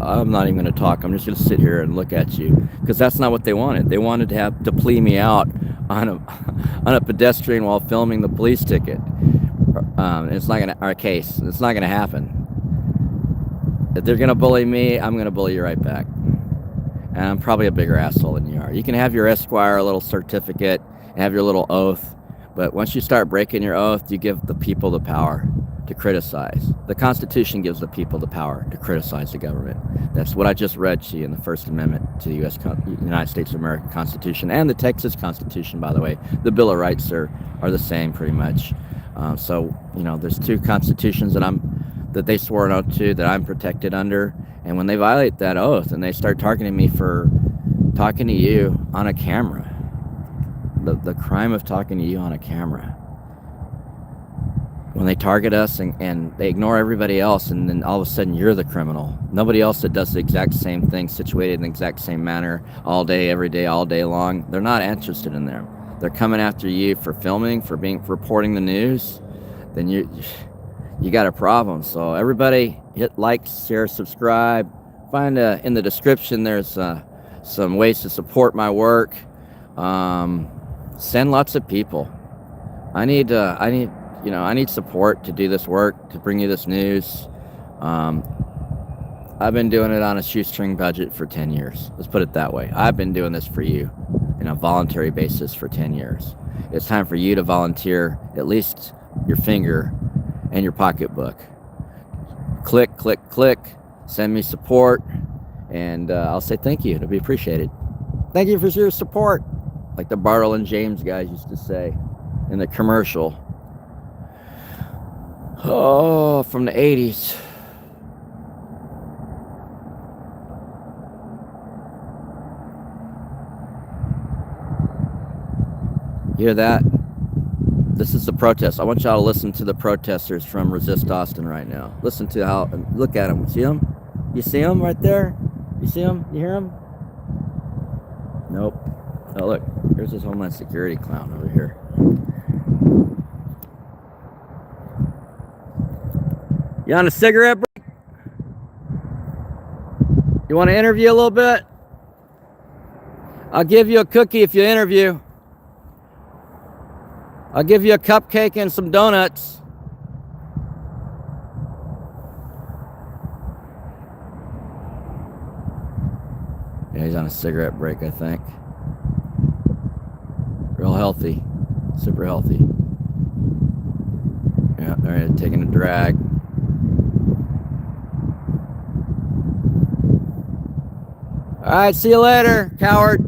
I'm not even going to talk. I'm just going to sit here and look at you, because that's not what they wanted. They wanted to plea me out on a pedestrian while filming the police ticket. It's not our case. It's not going to happen. If they're going to bully me, I'm going to bully you right back. And I'm probably a bigger asshole than you are. You can have your Esquire little certificate and have your little oath, but once you start breaking your oath, you give the people the power. to criticize. The Constitution gives the people the power to criticize the government. That's what I just read to you in the First Amendment to the United States of America Constitution, and the Texas Constitution, by the way. The Bill of Rights are the same pretty much. So, you know, there's two constitutions that they swore an oath to that I'm protected under. And when they violate that oath and they start targeting me for talking to you on a camera, the crime of talking to you on a camera, when they target us and they ignore everybody else, and then all of a sudden you're the criminal. Nobody else that does the exact same thing, situated in the exact same manner, all day, every day, all day long, they're not interested in them. They're coming after you for filming, for reporting the news. Then you got a problem. So everybody hit like, share, subscribe. Find in the description there's some ways to support my work. Send lots of people. I need support to do this work, to bring you this news. I've been doing it on a shoestring budget for 10 years. Let's put it that way. I've been doing this for you in a voluntary basis for 10 years. It's time for you to volunteer at least your finger and your pocketbook. Click, click, click. Send me support, and I'll say thank you. It'll be appreciated. Thank you for your support, like the Bartle and James guys used to say in the commercial. Oh, from the 80s. You hear that? This is the protest. I want y'all to listen to the protesters from Resist Austin right now. Listen to how, look at them. See them? You see them right there? You see them? You hear them? Nope. Oh, look. Here's this Homeland Security clown over here. You on a cigarette break? You want to interview a little bit? I'll give you a cookie if you interview. I'll give you a cupcake and some donuts. Yeah, he's on a cigarette break, I think. Real healthy. Super healthy. Yeah, they're taking a drag. Alright, see you later, coward.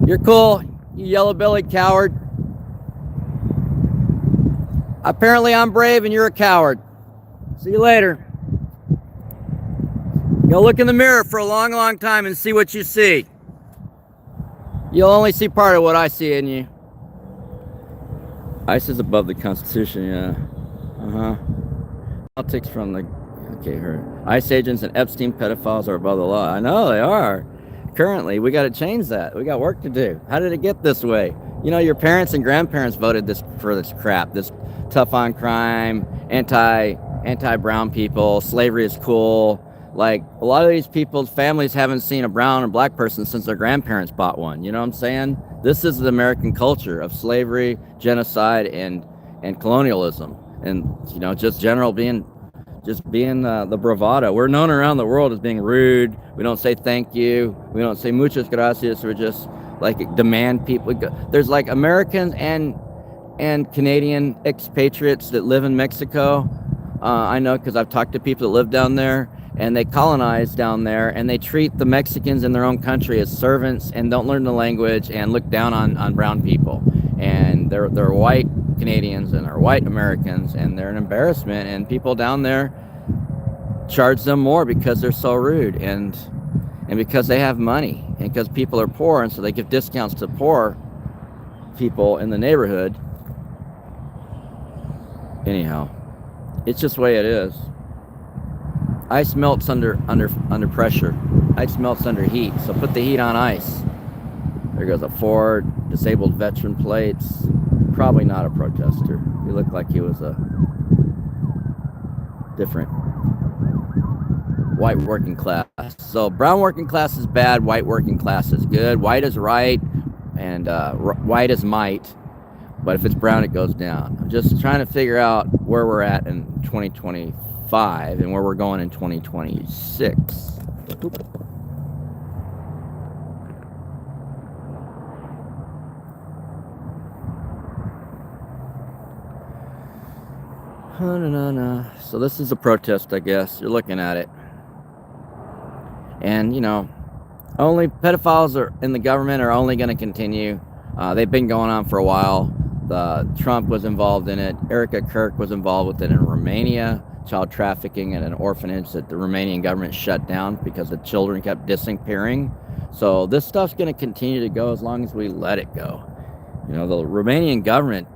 You're cool, you yellow-bellied coward. Apparently I'm brave and you're a coward. See you later. Go look in the mirror for a long, long time and see what you see. You'll only see part of what I see in you. ICE is above the Constitution, yeah. Politics from the... Okay, her ICE agents and Epstein pedophiles are above the law. I know they are. Currently, we got to change that. We got work to do. How did it get this way? You know, your parents and grandparents voted for this crap. This tough on crime, anti-brown people, slavery is cool. Like, a lot of these people's families haven't seen a brown or black person since their grandparents bought one. You know what I'm saying? This is the American culture of slavery, genocide, and colonialism. And, you know, just being the bravado. We're known around the world as being rude. We don't say thank you. We don't say muchas gracias. We're just like demand people. There's like Americans and Canadian expatriates that live in Mexico. I know because I've talked to people that live down there, and they colonize down there, and they treat the Mexicans in their own country as servants and don't learn the language and look down on brown people. And they're white Canadians and are white Americans, and they're an embarrassment, and people down there charge them more because they're so rude and because they have money and because people are poor, and so they give discounts to poor people in the neighborhood. Anyhow, it's just the way it is. Ice melts under pressure. Ice melts under heat, so put the heat on ice. There goes a Ford, disabled veteran plates. Probably not a protester. He looked like he was a different white working class. So brown working class is bad, white working class is good. White is right, and white is might. But if it's brown, it goes down. I'm just trying to figure out where we're at in 2025 and where we're going in 2026. So this is a protest, I guess. You're looking at it. And, you know, only pedophiles are in the government are only going to continue. They've been going on for a while. Trump was involved in it. Erica Kirk was involved with it in Romania. Child trafficking at an orphanage that the Romanian government shut down because the children kept disappearing. So this stuff's going to continue to go as long as we let it go. You know, the Romanian government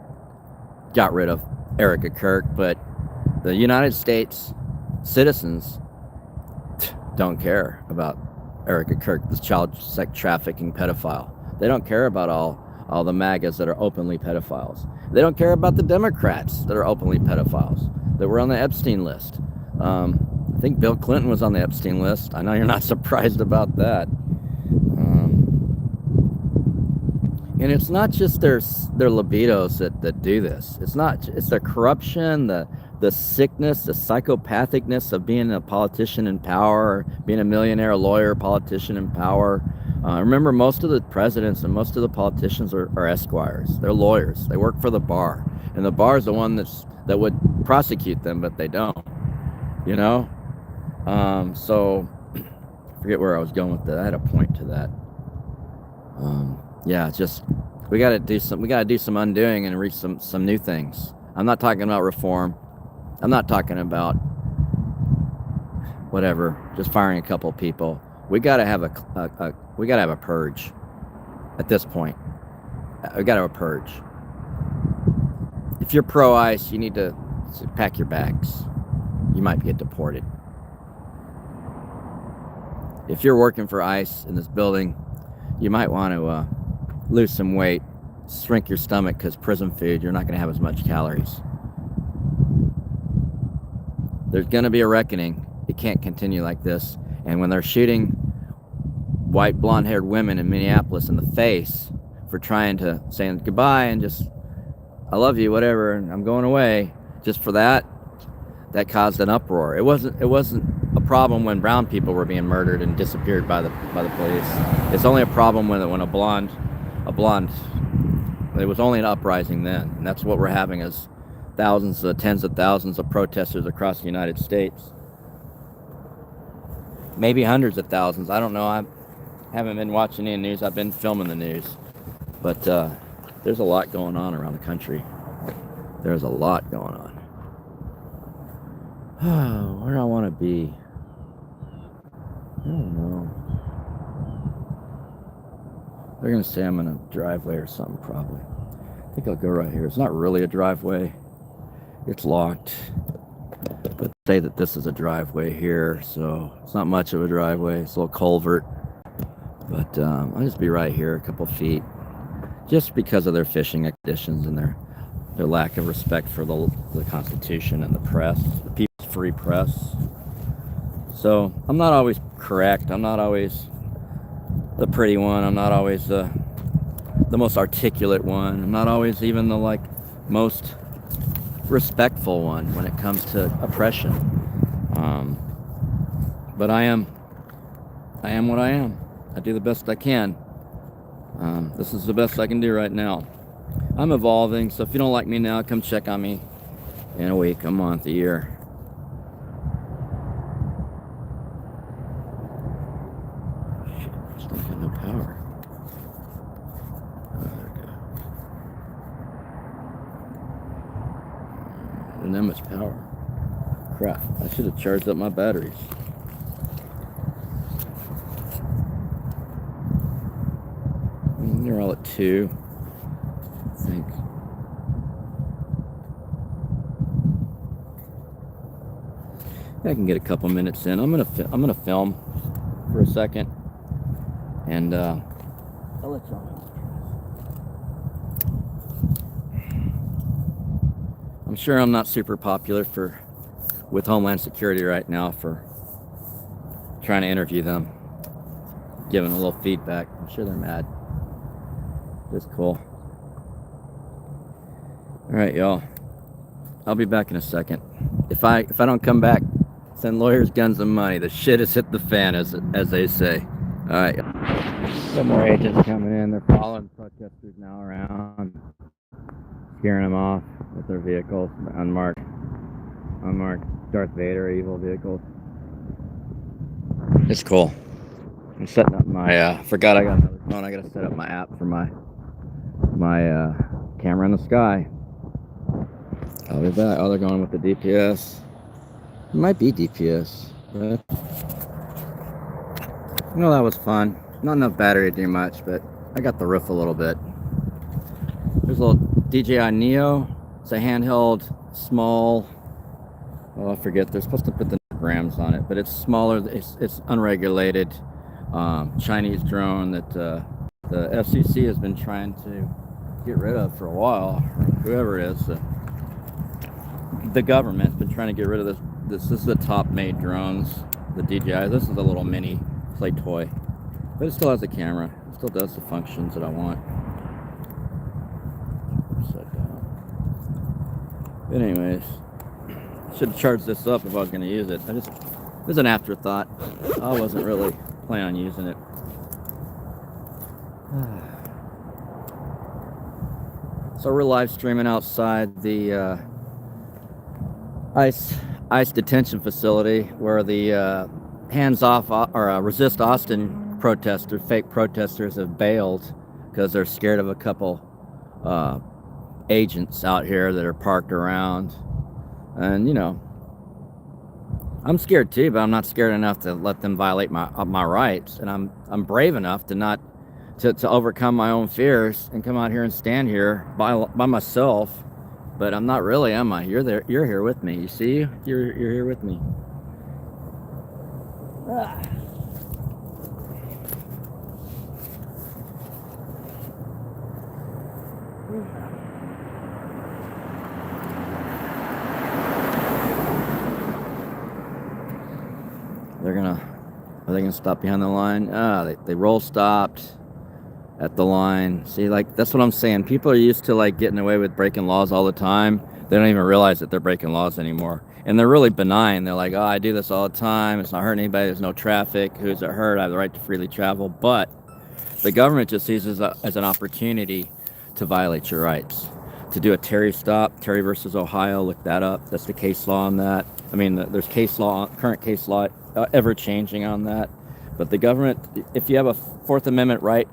got rid of Erica Kirk, but the United States citizens don't care about Erica Kirk, this child sex trafficking pedophile. They don't care about all the MAGAs that are openly pedophiles. They don't care about the Democrats that are openly pedophiles, that were on the Epstein list. I think Bill Clinton was on the Epstein list. I know you're not surprised about that. And it's not just their libidos that do this. It's their corruption, the sickness, the psychopathicness of being a politician in power, being a millionaire, lawyer, politician in power. Remember, most of the presidents and most of the politicians are esquires. They're lawyers. They work for the bar, and the bar is the one that would prosecute them, but they don't. You know. So I forget where I was going with that. I had a point to that. Yeah, just we gotta do some undoing and reach some new things. I'm not talking about reform. I'm not talking about whatever, just firing a couple people. We gotta have a purge at this point. We gotta have a purge. If you're pro-ICE, you need to pack your bags. You might get deported. If you're working for ICE in this building, you might want to lose some weight, shrink your stomach, because prison food, you're not going to have as much calories. There's going to be a reckoning. It can't continue like this. And when they're shooting white blonde-haired women in Minneapolis in the face for saying goodbye and just, I love you, whatever, and I'm going away, just for that caused an uproar. It wasn't a problem when brown people were being murdered and disappeared by the police. It's only a problem when a blonde, it was only an uprising then. And that's what we're having, is tens of thousands of protesters across the United States. Maybe hundreds of thousands. I don't know. I haven't been watching any news. I've been filming the news. But there's a lot going on around the country. There's a lot going on. Where do I want to be? I don't know. They're going to say I'm in a driveway or something, probably. I think I'll go right here. It's not really a driveway. It's locked. But say that this is a driveway here, so it's not much of a driveway. It's a little culvert. But I'll just be right here, a couple feet. Just because of their fishing expeditions and their lack of respect for the Constitution and the press, the people's free press. So I'm not always correct. I'm not always the pretty one. I'm not always the most articulate one. I'm not always even the most respectful one when it comes to oppression. But I am what I am. I do the best I can. This is the best I can do right now. I'm evolving, so if you don't like me now, come check on me in a week, a month, a year. Shit, I still got no power. Oh, there we go. Didn't have much power. Crap, I should have charged up my batteries. They're all at 2. I think. I can get a couple minutes in. I'm gonna film for a second, and I'll let y'all know. I'm sure I'm not super popular with Homeland Security right now for trying to interview them, giving a little feedback. I'm sure they're mad. It's cool. All right, y'all. I'll be back in a second. If I don't come back, send lawyers, guns, and money. The shit has hit the fan, as they say. All right. Some more agents coming in. They're following protesters now around, scaring them off with their vehicles unmarked. unmarked Darth Vader evil vehicles. It's cool. I'm setting up my, forgot I got another phone. I gotta set up my app for my camera in the sky. I'll be back. Oh, they're going with the DPS. It might be DPS, but you know, that was fun. Not enough battery to do much, but I got the roof a little bit. There's a little DJI Neo. It's a handheld, small. Oh, I forget. They're supposed to put the grams on it, but it's smaller. It's unregulated Chinese drone that the FCC has been trying to get rid of for a while. Whoever it is, the government's been trying to get rid of this. This is the top-made drones, the DJI. This is a little mini play toy, but it still has a camera. It still does the functions that I want. But anyways, I should have charged this up if I was going to use it. It was an afterthought. I wasn't really planning on using it. So we're live streaming outside the ICE detention facility where the hands-off or resist Austin protesters, fake protesters, have bailed because they're scared of a couple agents out here that are parked around. And you know, I'm scared too, but I'm not scared enough to let them violate my rights. And I'm brave enough to not to overcome my own fears and come out here and stand here by myself. But I'm not really, am I? You're there. You're here with me. You see? You're here with me. Are they gonna stop behind the line? They roll stopped at the line. See, like, that's what I'm saying. People are used to like getting away with breaking laws all the time. They don't even realize that they're breaking laws anymore. And they're really benign. They're like, oh, I do this all the time. It's not hurting anybody. There's no traffic. Who's it hurt? I have the right to freely travel. But the government just sees it as an opportunity to violate your rights. To do a Terry stop, Terry versus Ohio, look that up. That's the case law on that. I mean, there's case law, current case law, ever changing on that. But the government, if you have a Fourth Amendment right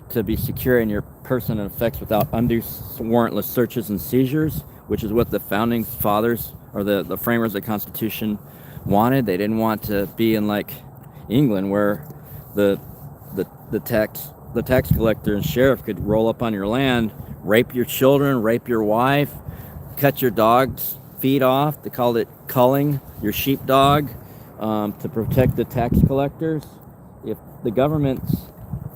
to be secure in your person and effects without undue warrantless searches and seizures, which is what the founding fathers or the framers of the Constitution wanted. They didn't want to be in like England where the tax collector and sheriff could roll up on your land, rape your children, rape your wife, cut your dog's feet off. They called it culling your sheepdog to protect the tax collectors. If the government's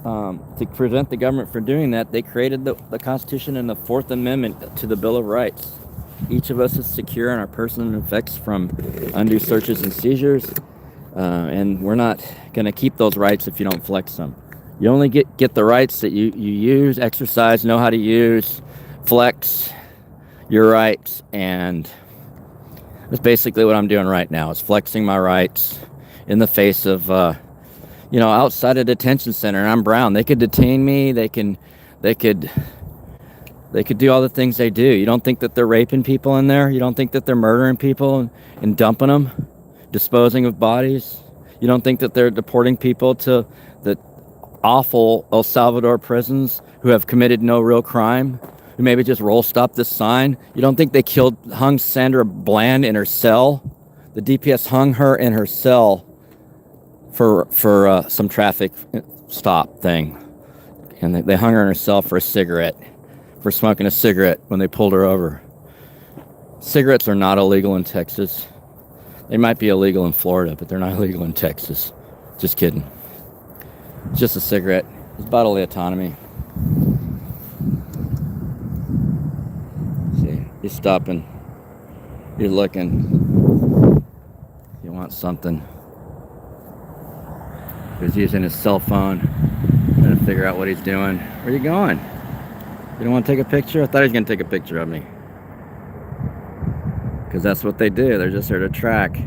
to prevent the government from doing that, they created the Constitution and the Fourth Amendment to the Bill of Rights. Each of us is secure in our person and effects from undue searches and seizures, and we're not going to keep those rights if you don't flex them. You only get the rights that you use, exercise, know how to use, flex your rights, and that's basically what I'm doing right now, is flexing my rights in the face of, outside a detention center. And I'm brown. They could detain me. They could do all the things they do. You don't think that they're raping people in there? You don't think that they're murdering people and dumping them, disposing of bodies? You don't think that they're deporting people to the awful El Salvador prisons who have committed no real crime, who maybe just roll stop this sign? You don't think they hung Sandra Bland in her cell? The DPS hung her in her cell for some traffic stop thing, and they hung her in her cell for smoking a cigarette when they pulled her over. Cigarettes are not illegal in Texas. They might be illegal in Florida, but they're not illegal in Texas. Just kidding. It's just a cigarette. It's bodily autonomy. See, you're stopping. You're looking. You want something. He's using his cell phone, trying to figure out what he's doing. Where are you going? You don't want to take a picture? I thought he was going to take a picture of me. Because that's what they do. They're just here to track.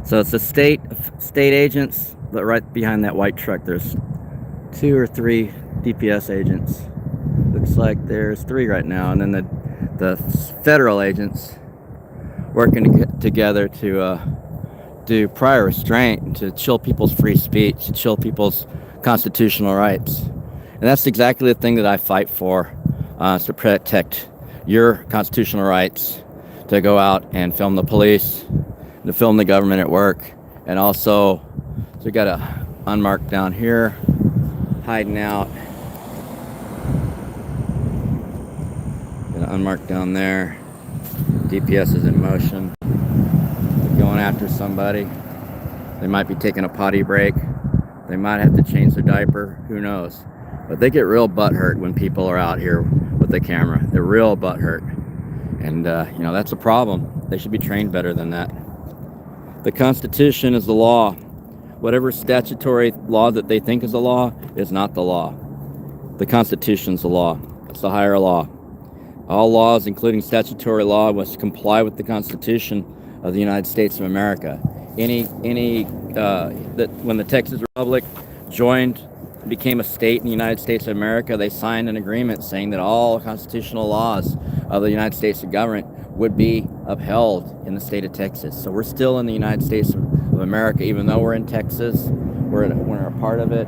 So it's the state agents, but right behind that white truck, there's 2 or 3 DPS agents. Looks like there's 3 right now. And then the federal agents working together to do prior restraint, to chill people's free speech, to chill people's constitutional rights. And that's exactly the thing that I fight for, is to protect your constitutional rights to go out and film the police, to film the government at work. And also, so we got a unmarked down here, hiding out. Got an unmarked down there. DPS is in motion. They're going after somebody. They might be taking a potty break. They might have to change their diaper. Who knows? But they get real butthurt when people are out here with the camera. They're real butthurt. And, you know, that's a problem. They should be trained better than that. The Constitution is the law. Whatever statutory law that they think is the law is not the law. The Constitution's the law. It's the higher law. All laws, including statutory law, must comply with the Constitution of the United States of America. That when the Texas Republic became a state in the United States of America, they signed an agreement saying that all constitutional laws of the United States government would be upheld in the state of Texas. So we're still in the United States of America, even though we're in Texas. We're a part of it.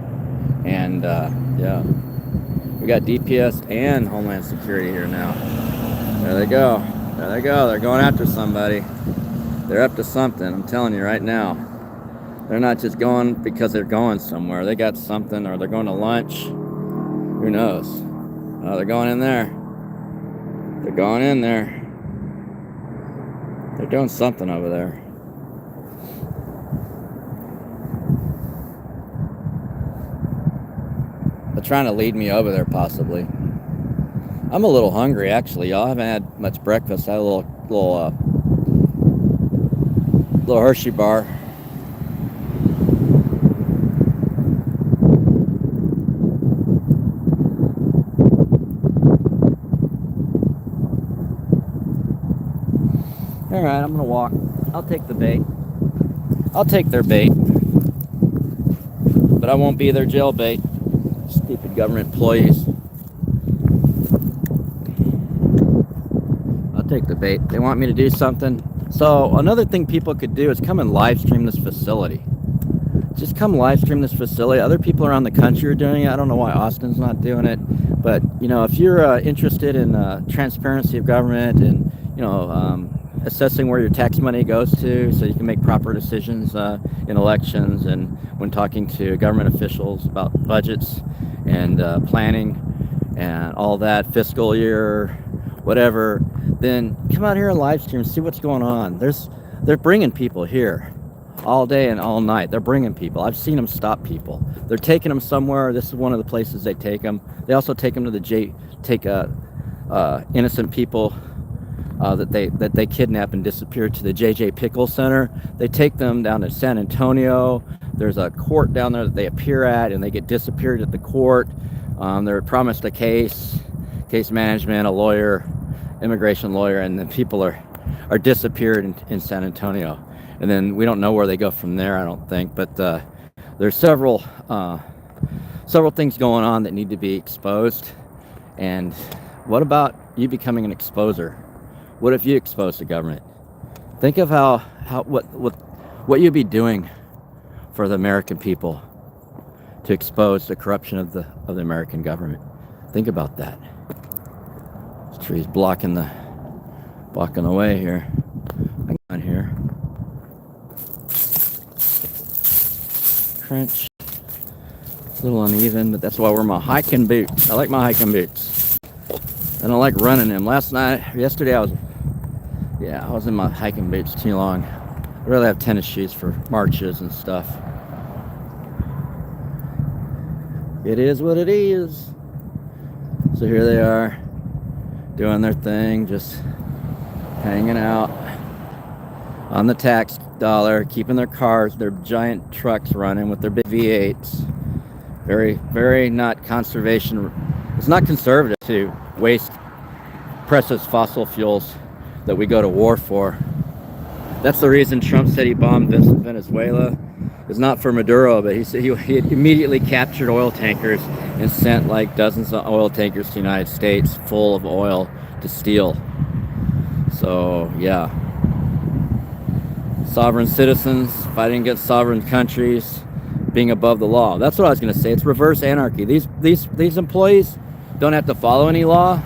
And yeah, we got DPS and Homeland Security here now. There they go. There they go. They're going after somebody. They're up to something. I'm telling you right now. They're not just going because they're going somewhere. They got something, or they're going to lunch. Who knows? Oh, they're going in there. They're going in there. They're doing something over there. They're trying to lead me over there, possibly. I'm a little hungry, actually, y'all. I haven't had much breakfast. I had a little Hershey bar. All right, I'm gonna walk. I'll take the bait. I'll take their bait, but I won't be their jail bait. Stupid government employees. I'll take the bait. They want me to do something. So another thing people could do is come and live stream this facility. Just come live stream this facility. Other people around the country are doing it. I don't know why Austin's not doing it, but you know, if you're interested in transparency of government and assessing where your tax money goes to, so you can make proper decisions in elections and when talking to government officials about budgets and planning and all that, fiscal year, whatever, then come out here and live stream and see what's going on. They're bringing people here all day and all night. They're bringing people. I've seen them stop people. They're taking them somewhere. This is one of the places they take them. They also take them to the innocent people that they kidnap and disappear to the J.J. Pickle Center. They take them down to San Antonio. There's a court down there that they appear at, and they get disappeared at the court. They're promised a case management, a lawyer, immigration lawyer, and then people are disappeared in San Antonio. And then we don't know where they go from there, I don't think. But there's several things going on that need to be exposed. And what about you becoming an exposer? What if you expose the government? Think of what you'd be doing for the American people to expose the corruption of the American government. Think about that. This tree's blocking the way here. Hang on here. Trench. It's a little uneven, but that's why I wear my hiking boots. I like my hiking boots. I don't like running them. Yesterday I was in my hiking boots too long. I'd rather have tennis shoes for marches and stuff. It is what it is. So here they are, doing their thing, just hanging out on the tax dollar, keeping their cars, their giant trucks running with their big V8s. Very, very not conservation. It's not conservative to waste precious fossil fuels that we go to war for. That's the reason Trump said he bombed Venezuela. It's not for Maduro, but he said he immediately captured oil tankers and sent like dozens of oil tankers to the United States full of oil to steal. So yeah, Sovereign citizens fighting against sovereign countries, being above the law. That's what I was going to say. It's reverse anarchy. These employees don't have to follow any law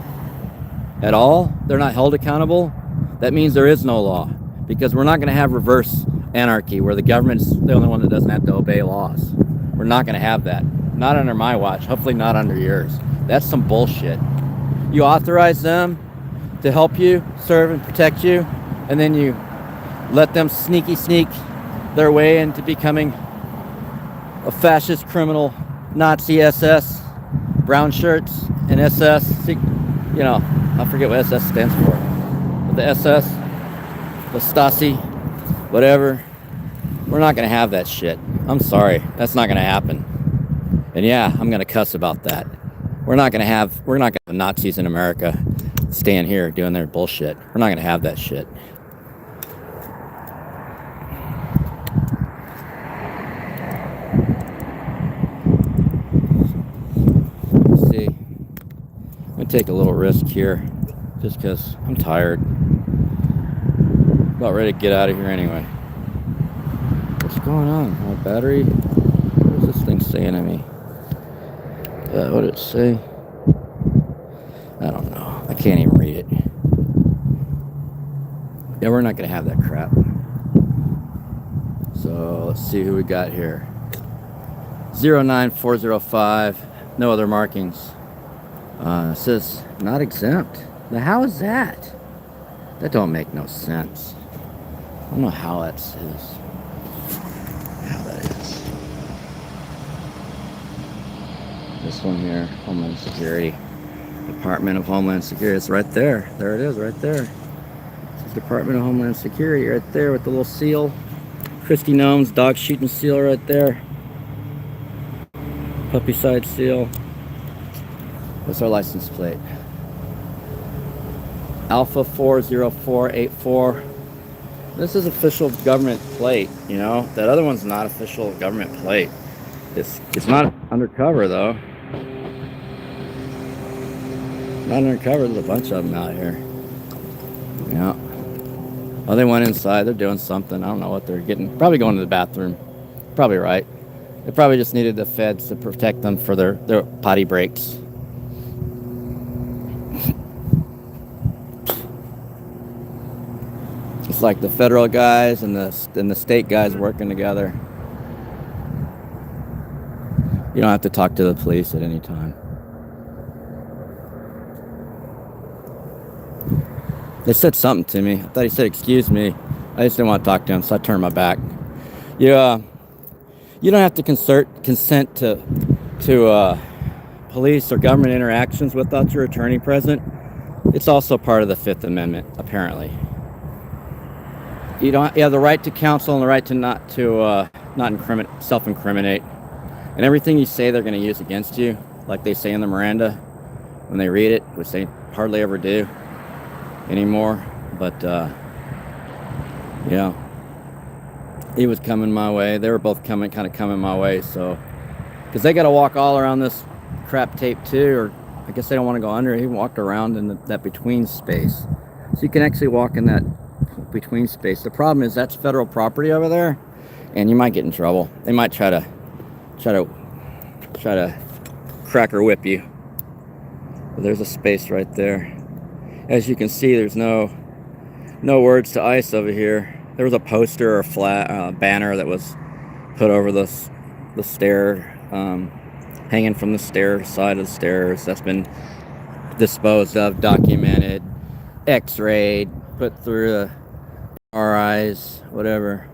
at all. They're not held accountable. That means there is no law, because we're not going to have reverse anarchy where the government's the only one that doesn't have to obey laws. We're not going to have that. Not under my watch. Hopefully not under yours. That's some bullshit. You authorize them to help you, serve and protect you, and then you let them sneak their way into becoming a fascist, criminal, Nazi SS, brown shirts and SS. You know, I forget what SS stands for. But the SS, the Stasi, whatever. We're not going to have that shit. I'm sorry. That's not going to happen. And yeah, I'm going to cuss about that. We're not going to have Nazis in America staying here doing their bullshit. We're not going to have that shit. Let's see. I'm going to take a little risk here just because I'm tired. About ready to get out of here anyway. What's going on? My battery? What's this thing saying to me? What did it say? I don't know. I can't even read it. Yeah, we're not going to have that crap. So let's see who we got here. 09405. No other markings. It says not exempt. Now how is that? That don't make no sense. I don't know how that is. How that is. This one here, Homeland Security. Department of Homeland Security. It's right there. There it is, right there. This is Department of Homeland Security right there with the little seal. Christy Gnomes, dog shooting seal right there. Puppy side seal. What's our license plate? Alpha 40484. This is official government plate, you know. That other one's not official government plate. It's not undercover though. Not undercover. There's a bunch of them out here. Yeah. Oh, they went inside. They're doing something. I don't know what they're getting. Probably going to the bathroom. Probably right. They probably just needed the feds to protect them for their potty breaks. It's like the federal guys and the state guys working together. You don't have to talk to the police at any time. They said something to me. I thought he said, "Excuse me." I just didn't want to talk to him, so I turned my back. You don't have to consent to police or government interactions without your attorney present. It's also part of the Fifth Amendment, apparently. You have the right to counsel and the right to not self-incriminate. And everything you say they're going to use against you, like they say in the Miranda when they read it, which they hardly ever do anymore. But he was coming my way. They were both coming my way. So, because they got to walk all around this crap tape too, or I guess they don't want to go under. He walked around in that between space, so you can actually walk in that between space. The problem is that's federal property over there, and you might get in trouble. They might try to cracker whip you. But there's a space right there. As you can see, there's no words to ICE over here. There was a poster or a banner that was put over the stair, hanging from the side of the stairs. That's been disposed of, documented, x-rayed, put through the RIs, whatever.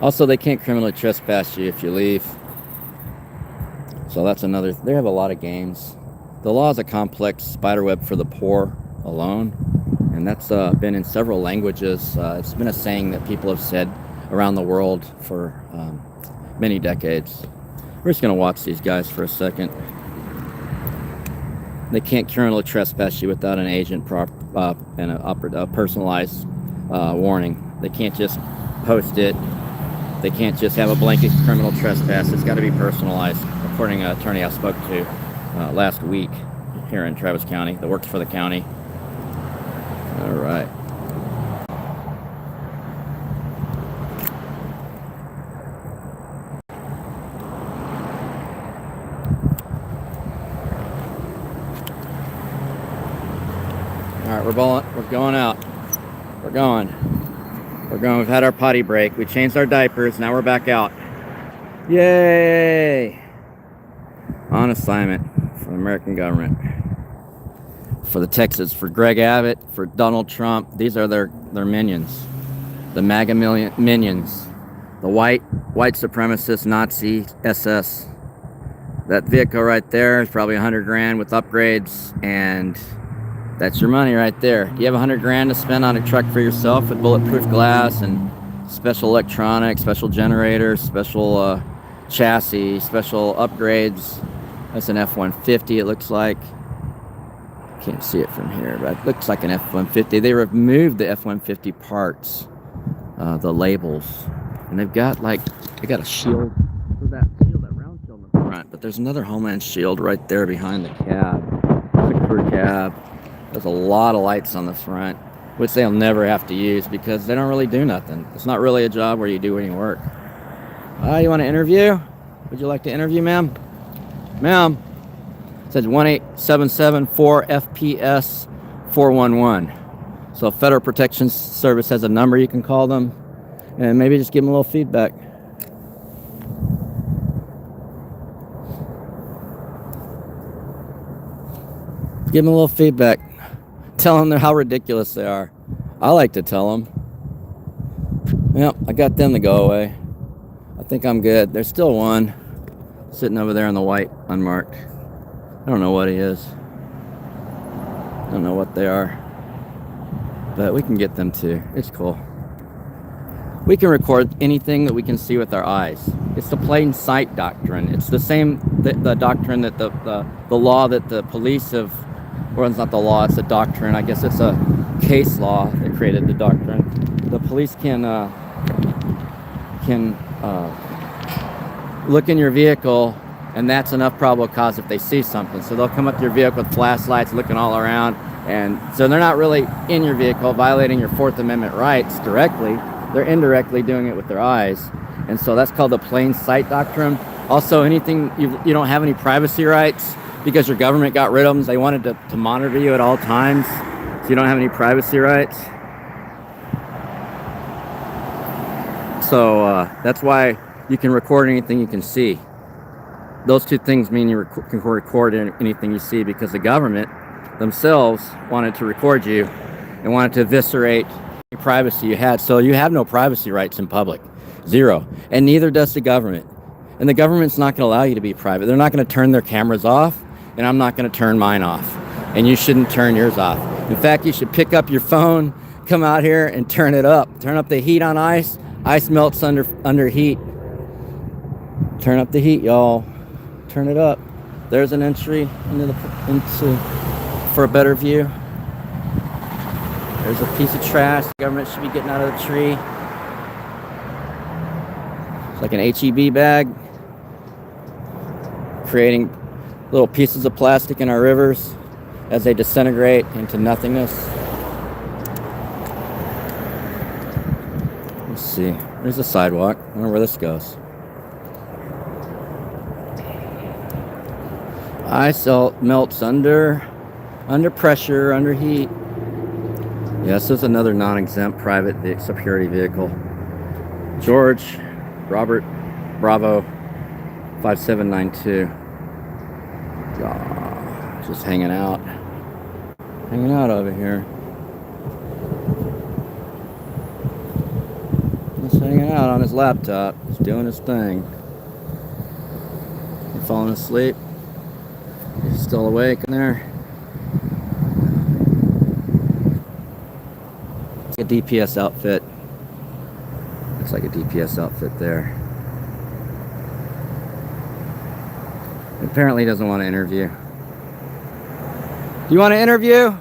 Also, they can't criminally trespass you if you leave. So that's another. They have a lot of games. The law is a complex spiderweb for the poor alone, and that's been in several languages. It's been a saying that people have said around the world for many decades. We're just going to watch these guys for a second. They can't criminally trespass you without an agent and a personalized warning. They can't just post it. They can't just have a blanket criminal trespass. It's got to be personalized, according to an attorney I spoke to last week. here in Travis County that works for the county. All right. All right, we're going out. We're going. We've had our potty break. We changed our diapers. Now we're back out. Yay! On assignment for the American government. For the Texas, for Greg Abbott, for Donald Trump. These are their minions. The MAGA minions. The white supremacist Nazi SS. That vehicle right there is probably 100 grand with upgrades, and that's your money right there. You have 100 grand to spend on a truck for yourself with bulletproof glass and special electronics, special generators, special chassis, special upgrades. That's an F-150, it looks like. Can't see it from here, but it looks like an F-150. They removed the F-150 parts, the labels, and they've got a shield for that round shield in the front, but there's another Homeland shield right there behind the cab, the crew cab. There's a lot of lights on the front, which they'll never have to use because they don't really do nothing. It's not really a job where you do any work. You want to interview? Would you like to interview, ma'am? Ma'am, it says 1-877-4FPS-411. So Federal Protection Service has a number you can call them, and maybe just give them a little feedback. Give them a little feedback. Tell them how ridiculous they are. I like to tell them. Yep, I got them to go away. I think I'm good. There's still one sitting over there in the white, unmarked. I don't know what he is. I don't know what they are. But we can get them too. It's cool. We can record anything that we can see with our eyes. It's the plain sight doctrine. It's the same the doctrine that the law that the police have. Well, it's not the law, it's the doctrine. I guess it's a case law that created the doctrine. The police can look in your vehicle, and that's enough probable cause if they see something. So they'll come up to your vehicle with flashlights, looking all around, and so they're not really in your vehicle violating your Fourth Amendment rights directly. They're indirectly doing it with their eyes, and so that's called the plain sight doctrine. Also, anything you don't have any privacy rights. Because your government got rid of them, they wanted to monitor you at all times, so you don't have any privacy rights. So that's why you can record anything you can see. Those two things mean you can record anything you see, because the government themselves wanted to record you and wanted to eviscerate the privacy you had. So you have no privacy rights in public. Zero. And neither does the government. And the government's not going to allow you to be private. They're not going to turn their cameras off. And I'm not going to turn mine off. And you shouldn't turn yours off. In fact, you should pick up your phone, come out here and turn it up. Turn up the heat on ice. Ice melts under heat. Turn up the heat, y'all. Turn it up. There's an entry into for a better view. There's a piece of trash. The government should be getting out of the tree. It's like an HEB bag. Creating little pieces of plastic in our rivers as they disintegrate into nothingness. Let's see. There's a sidewalk. I wonder where this goes. Ice melts under pressure, under heat. Yes, there's another non-exempt private security vehicle. George Robert Bravo 5792. Just hanging out over here. Just hanging out on his laptop, just doing his thing. He's falling asleep. He's still awake in there. It's a DPS outfit. Looks like a DPS outfit there. Apparently he doesn't want to interview. Do you want to interview?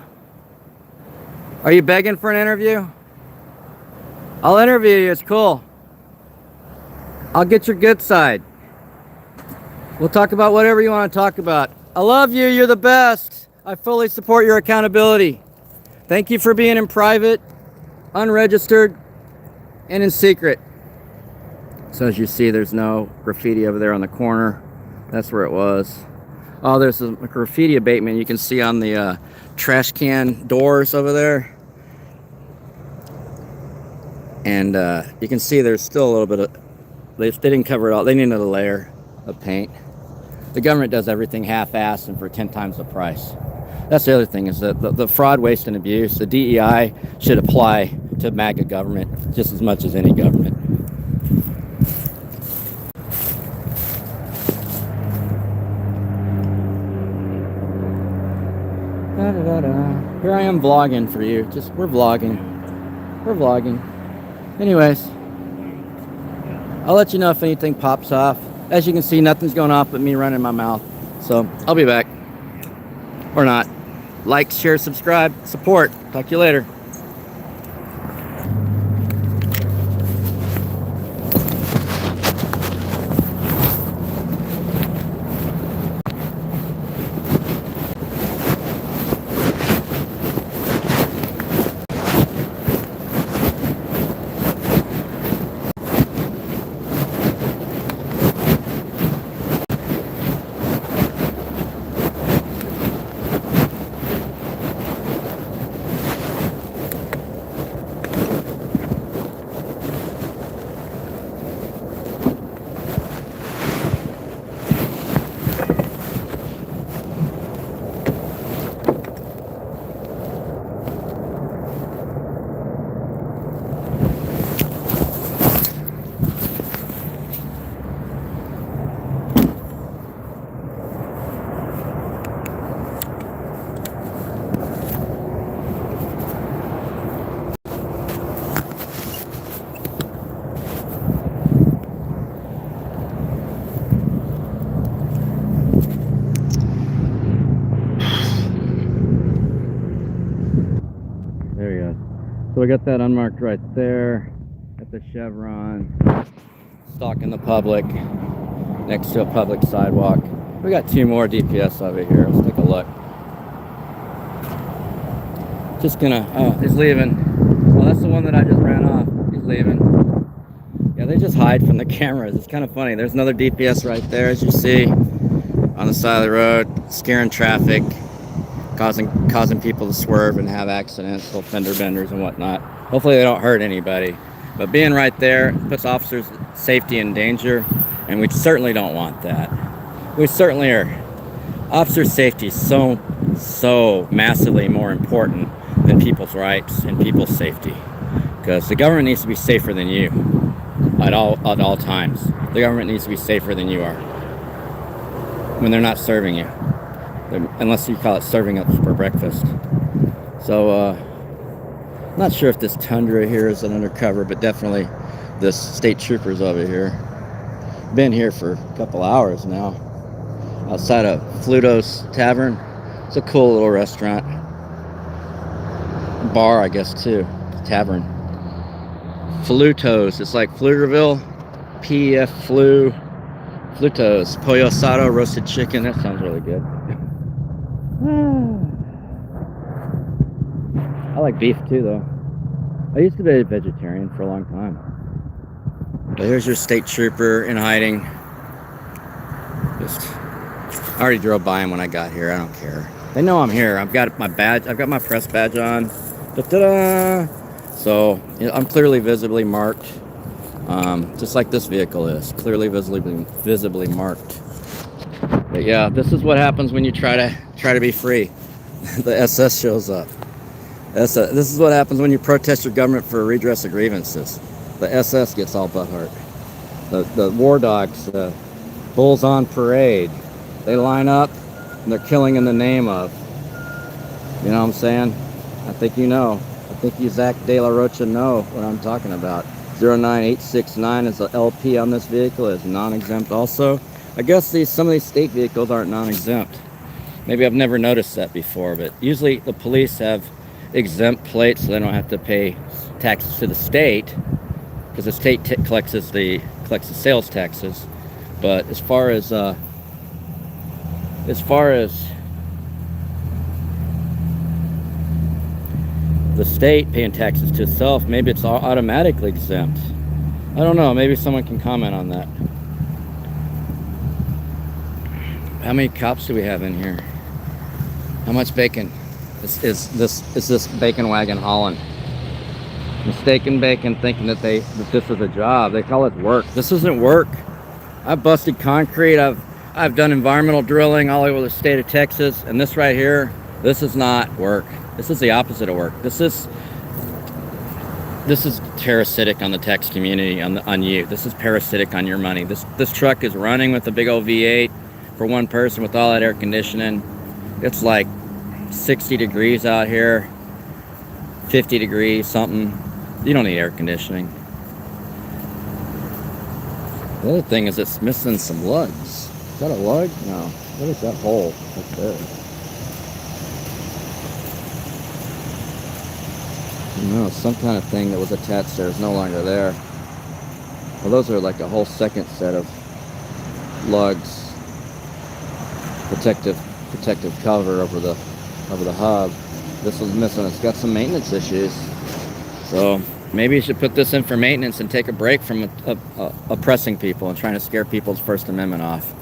Are you begging for an interview? I'll interview you, it's cool. I'll get your good side. We'll talk about whatever you want to talk about. I love you, you're the best. I fully support your accountability. Thank you for being in private, unregistered, and in secret. So as you see, there's no graffiti over there on the corner. That's where it was. Oh, there's a graffiti abatement you can see on the trash can doors over there. And you can see there's still a little bit of, they didn't cover it all. They need another layer of paint. The government does everything half-assed and for 10 times the price. That's the other thing, is that the fraud, waste, and abuse, the DEI should apply to MAGA government just as much as any government. Here I am vlogging for you. We're vlogging. Anyways, I'll let you know if anything pops off. As you can see, nothing's going off but me running my mouth. So I'll be back. Or not. Like, share, subscribe, support. Talk to you later. So we got that unmarked right there at the Chevron, stalking the public next to a public sidewalk. We got 2 more DPS over here. Let's take a look. Just gonna, oh, he's leaving. Well, that's the one that I just ran off. He's leaving. Yeah, they just hide from the cameras. It's kind of funny. There's another DPS right there, as you see, on the side of the road, scaring traffic, causing people to swerve and have accidents, little fender benders and whatnot. Hopefully they don't hurt anybody. But being right there puts officers' safety in danger, and we certainly don't want that. We certainly are. Officer safety is so massively more important than people's rights and people's safety, because the government needs to be safer than you at all times. The government needs to be safer than you are when they're not serving you, unless you call it serving up for breakfast. So not sure if this Tundra here is an undercover, but definitely this state troopers over here. Been here for a couple hours now, outside of Fluto's Tavern. It's a cool little restaurant, bar I guess too, tavern. Fluto's, it's like Pfluegerville, P-F Fluto's, pollo asado, roasted chicken. That sounds really good. I like beef too, though. I used to be a vegetarian for a long time. But here's your state trooper in hiding. I already drove by him when I got here. I don't care. They know I'm here. I've got my badge. I've got my press badge on. Da-da-da! So I'm clearly visibly marked, just like this vehicle is clearly visibly marked. But yeah, this is what happens when you try to be free. The SS shows up. This is what happens when you protest your government for redress of grievances. The SS gets all butthurt. The war dogs, the bulls on parade, they line up and they're killing in the name of. You know what I'm saying? I think you know. I think you, Zach De La Rocha, know what I'm talking about. 09869 is the LP on this vehicle. Is non-exempt also. I guess some of these state vehicles aren't non-exempt. Maybe I've never noticed that before, but usually the police have exempt plates so they don't have to pay taxes to the state, because the state collects the sales taxes. But as far as the state paying taxes to itself, maybe it's automatically exempt. I don't know. Maybe someone can comment on that. How many cops do we have in here? How much bacon is this bacon wagon hauling? Mistaken bacon, thinking that this is a job. They call it work. This isn't work. I've busted concrete. I've done environmental drilling all over the state of Texas, and this right here, this is not work. This is the opposite of work. This is parasitic on the Tex community, on you. This is parasitic on your money. This truck is running with a big old V8 for one person with all that air conditioning. It's like 60 degrees out here, 50 degrees, something. You don't need air conditioning. The other thing is it's missing some lugs. Is that a lug? No. What is that hole up there? No, some kind of thing that was attached there is no longer there. Well, those are like a whole second set of lugs. Protective cover over the hub. This was missing. It's got some maintenance issues. So maybe you should put this in for maintenance and take a break from oppressing people and trying to scare people's First Amendment off.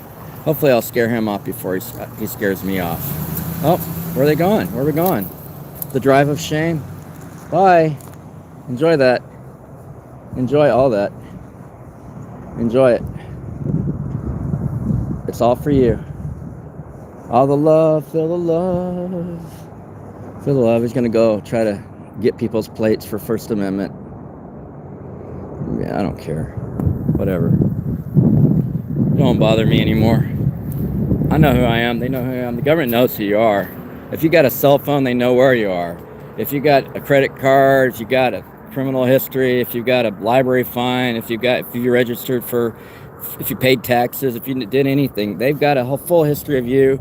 Hopefully I'll scare him off before he scares me off. Oh, where are they going? Where are we going? The drive of shame? Bye. Enjoy that. Enjoy all that. Enjoy it. It's all for you. All the love, feel the love. Feel the love. He's going to go try to get people's plates for First Amendment. Yeah, I don't care. Whatever. Don't bother me anymore. I know who I am. They know who I am. The government knows who you are. If you got a cell phone, they know where you are. If you got a credit card, if you got a criminal history, if you got a library fine, if you registered for, if you paid taxes, if you did anything, they've got a whole full history of you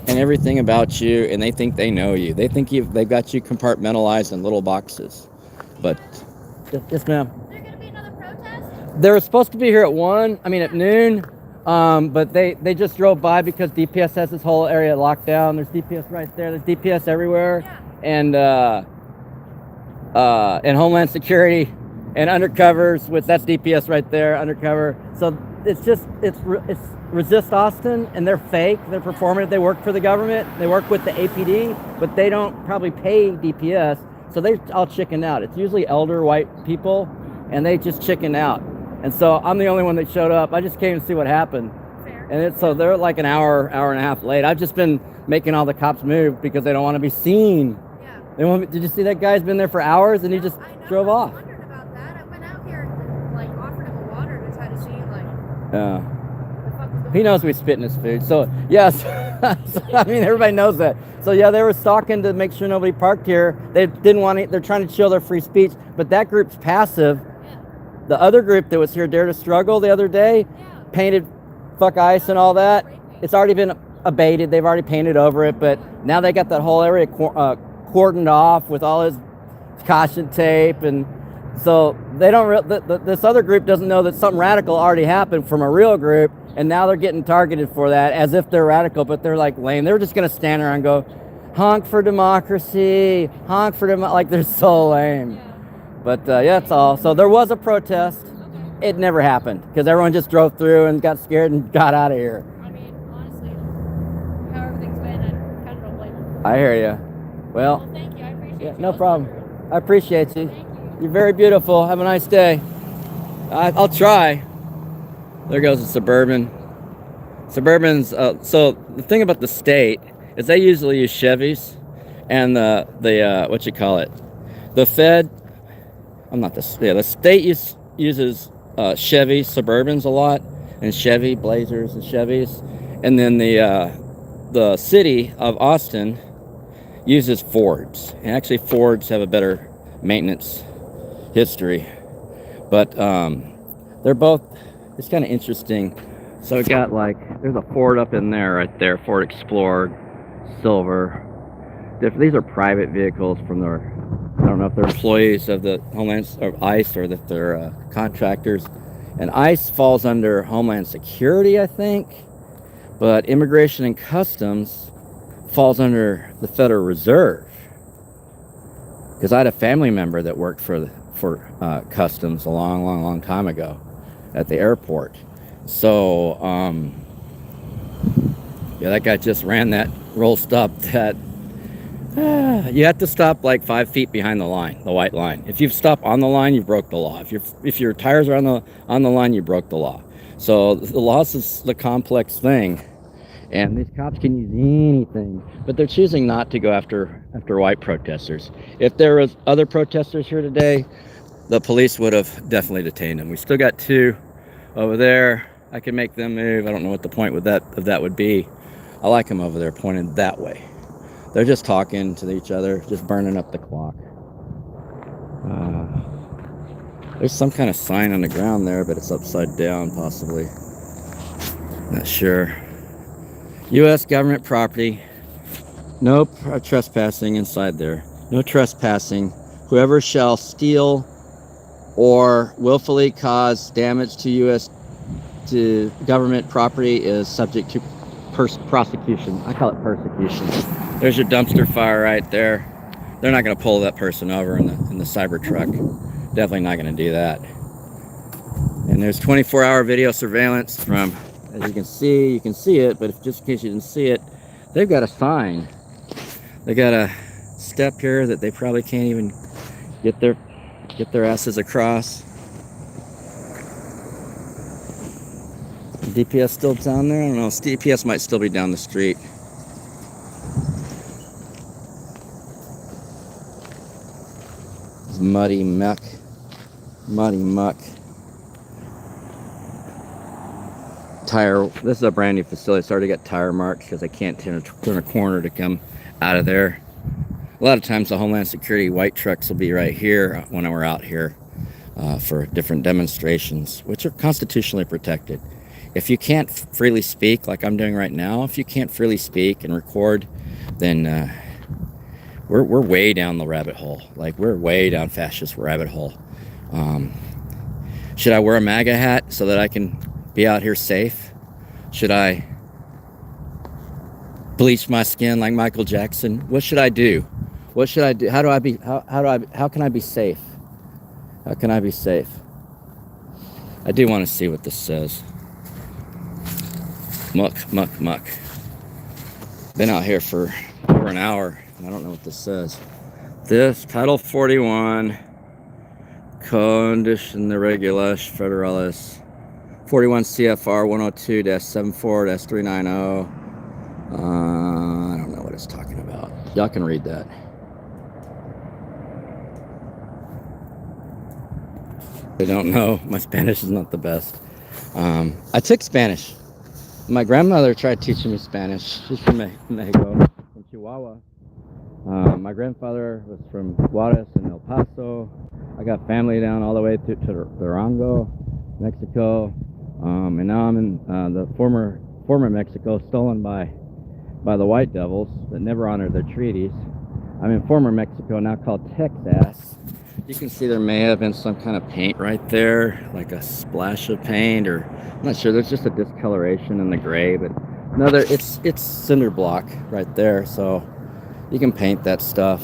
and everything about you, and they think they know you. They think they've got you compartmentalized in little boxes. But yes, ma'am. Is there going to be another protest? They were supposed to be here at noon, but they just drove by because DPS has this whole area locked down. There's DPS right there. There's DPS everywhere. Yeah. And Homeland Security and undercovers that's DPS right there, undercover. So it's resist Austin, and they're fake. They're performative. They work for the government. They work with the APD, but they don't probably pay DPS. So they all chicken out. It's usually elder white people, and they just chicken out. And so I'm the only one that showed up. I just came to see what happened. Fair. And so they're like an hour and a half late. I've just been making all the cops move because they don't want to be seen. Yeah. Did you see that guy's been there for hours and he just drove off? I wondered about that. I went out here and offered him a water to try to see Yeah. He knows we spit in his food. So yes, everybody knows that. So yeah, they were stalking to make sure nobody parked here. They didn't want it. They're trying to chill their free speech, but that group's passive. Yeah. The other group that was here, Dare to Struggle, the other day, painted fuck ICE and all that. It's already been abated. They've already painted over it, but now they got that whole area cordoned off with all his caution tape, and so they don't. This other group doesn't know that something radical already happened from a real group, and now they're getting targeted for that as if they're radical, but they're like lame. They're just gonna stand there and go, honk for democracy, honk for like they're so lame. Yeah. But yeah, that's all. So there was a protest. Okay. It never happened because everyone just drove through and got scared and got out of here. I hear you. Well, thank you. I appreciate you. No problem. I appreciate you. You're very beautiful. Have a nice day. I'll try. There goes a Suburban. Suburbans. So the thing about the state is they usually use Chevys, and the Fed. The state uses Chevy Suburbans a lot, and Chevy Blazers and Chevys, and then the city of Austin uses Fords, and actually Fords have a better maintenance history, but they're both, it's kind of interesting. So it got there's a Ford up in there right there, Ford Explorer silver. These are private vehicles from I don't know if they're employees of the Homeland or ICE, or that they're contractors, and ICE falls under Homeland Security, I think, but Immigration and Customs falls under the Federal Reserve. Because I had a family member that worked for customs a long time ago at the airport. So yeah, that guy just ran that roll stop that you have to stop like 5 feet behind the line, the white line. If you stop on the line, you broke the law. If your tires are on the line, you broke the law. So the law is the complex thing, and these cops can use anything, but they're choosing not to go after white protesters. If there was other protesters here today, the police would have definitely detained them. We still got 2 over there. I can make them move. I don't know what the point of that would be. I like them over there pointed that way. They're just talking to each other, just burning up the clock. There's some kind of sign on the ground there, but it's upside down, possibly. Not sure. U.S. government property. No trespassing inside there. No trespassing. Whoever shall steal or willfully cause damage to government property is subject to prosecution. I call it persecution. There's your dumpster fire right there. They're not going to pull that person over in the cyber truck. Definitely not going to do that. And there's 24-hour video surveillance from, as you can see it, but just in case you didn't see it, they've got a sign. They got a step here that they probably can't even get their asses across. DPS still down there? I don't know. DPS might still be down the street. It's muddy muck. Tire. This is a brand new facility. It's already got tire marks because I can't turn a corner to come out of there. A lot of times the Homeland Security white trucks will be right here when we're out here for different demonstrations, which are constitutionally protected. If you can't freely speak, like I'm doing right now, if you can't freely speak and record, then we're way down the rabbit hole. Like, we're way down fascist rabbit hole. Should I wear a MAGA hat so that I can be out here safe? Should I bleach my skin like Michael Jackson? What should I do? What should I do? How can I be safe? How can I be safe? I do want to see what this says. Muck. Been out here for over an hour, and I don't know what this says. This, Title 41, Condition de Regulations Federalis, 41 CFR 102-74-390. I don't know what it's talking about. Y'all can read that. I don't know. My Spanish is not the best. I took Spanish. My grandmother tried teaching me Spanish. She's from Mexico, from Chihuahua. My grandfather was from Juarez and El Paso. I got family down all the way to Durango, Mexico. And now I'm in the former Mexico, stolen by the White Devils that never honored their treaties. I'm in former Mexico, now called Texas. You can see there may have been some kind of paint right there, like a splash of paint, or I'm not sure. There's just a discoloration in the gray, but another, it's cinder block right there, so you can paint that stuff.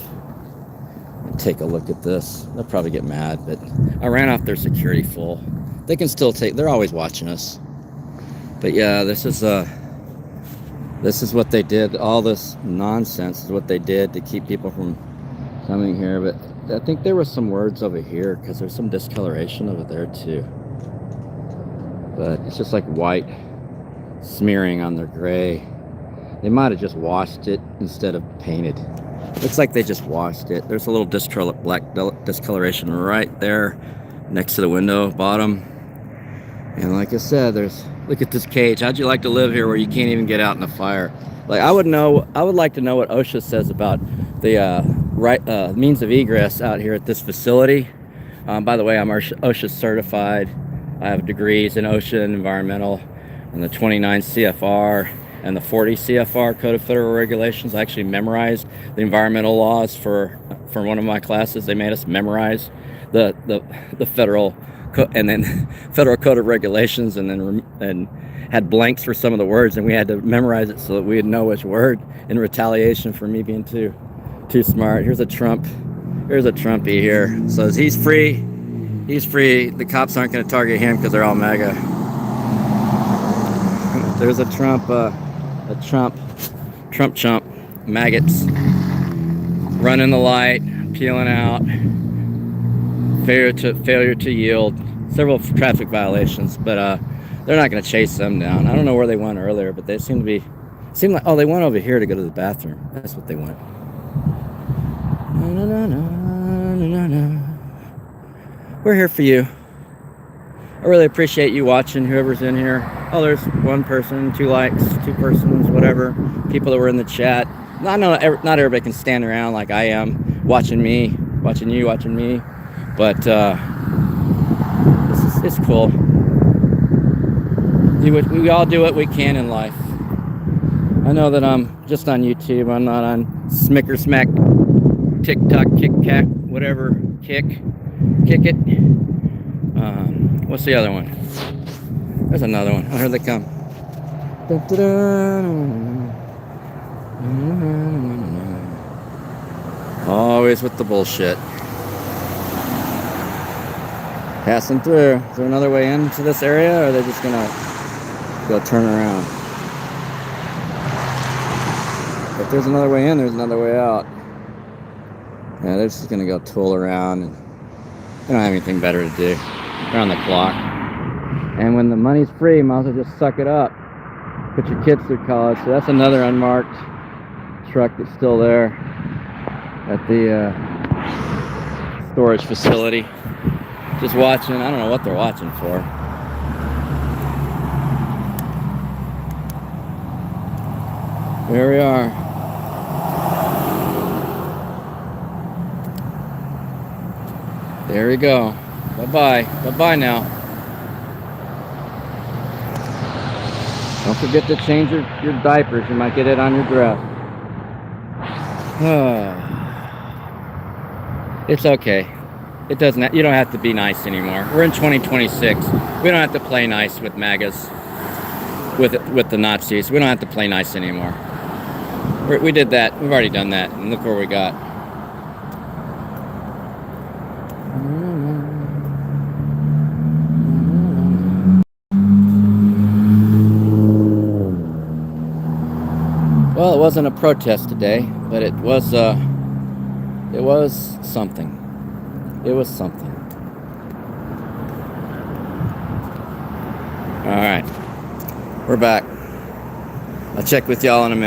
Take a look at this. They'll probably get mad, but I ran off their security full. They can still they're always watching us. But yeah, this is what they did. All this nonsense is what they did to keep people from coming here. But I think there were some words over here, because there's some discoloration over there too. But it's just like white smearing on their gray. They might have just washed it instead of painted. Looks like they just washed it. There's a little black discoloration right there next to the window bottom. And like I said, look at this cage. How'd you like to live here where you can't even get out in the fire? Like, I would like to know what OSHA says about the means of egress out here at this facility. By the way, I'm OSHA certified. I have degrees in OSHA and environmental, and the 29 CFR and the 40 CFR Code of Federal Regulations. I actually memorized the environmental laws for one of my classes. They made us memorize the federal and then Federal Code of Regulations, and had blanks for some of the words, and we had to memorize it so that we'd know which word, in retaliation for me being too smart. Here's a Trump There's a Trumpy here. So he's free. He's free. The cops aren't going to target him because they're all MAGA. There's a Trump chump, maggots, running the light, peeling out, failure to yield, several traffic violations, but they're not going to chase them down. I don't know where they went earlier, but they seem like, oh, they went over here to go to the bathroom. That's what they went. We're here for you. I really appreciate you watching, whoever's in here. Oh, there's one person, 2 likes, 2 persons, whatever. People that were in the chat. I know not everybody can stand around like I am, watching me, watching you, watching me. But it's cool. We all do what we can in life. I know that I'm just on YouTube. I'm not on Smicker Smack, TikTok, Kick Cat, whatever. Kick it. What's the other one? There's another one. Oh, here they come. Always with the bullshit. Passing through. Is there another way into this area, or are they just gonna go turn around? If there's another way in, there's another way out. Yeah, they're just gonna go tool around, and they don't have anything better to do. They're on the clock. And when the money's free, might as well just suck it up. Put your kids through college. So that's another unmarked truck that's still there at the storage facility. Just watching. I don't know what they're watching for. There we are. There we go. Bye-bye. Bye-bye now. Don't forget to change your diapers. You might get it on your dress. It's okay. It doesn't. You don't have to be nice anymore. We're in 2026. We don't have to play nice with MAGAs, with the Nazis. We don't have to play nice anymore. We did that. We've already done that, and look where we got. Well, it wasn't a protest today, but it was something. It was something. All right, we're back. I'll check with y'all in a minute.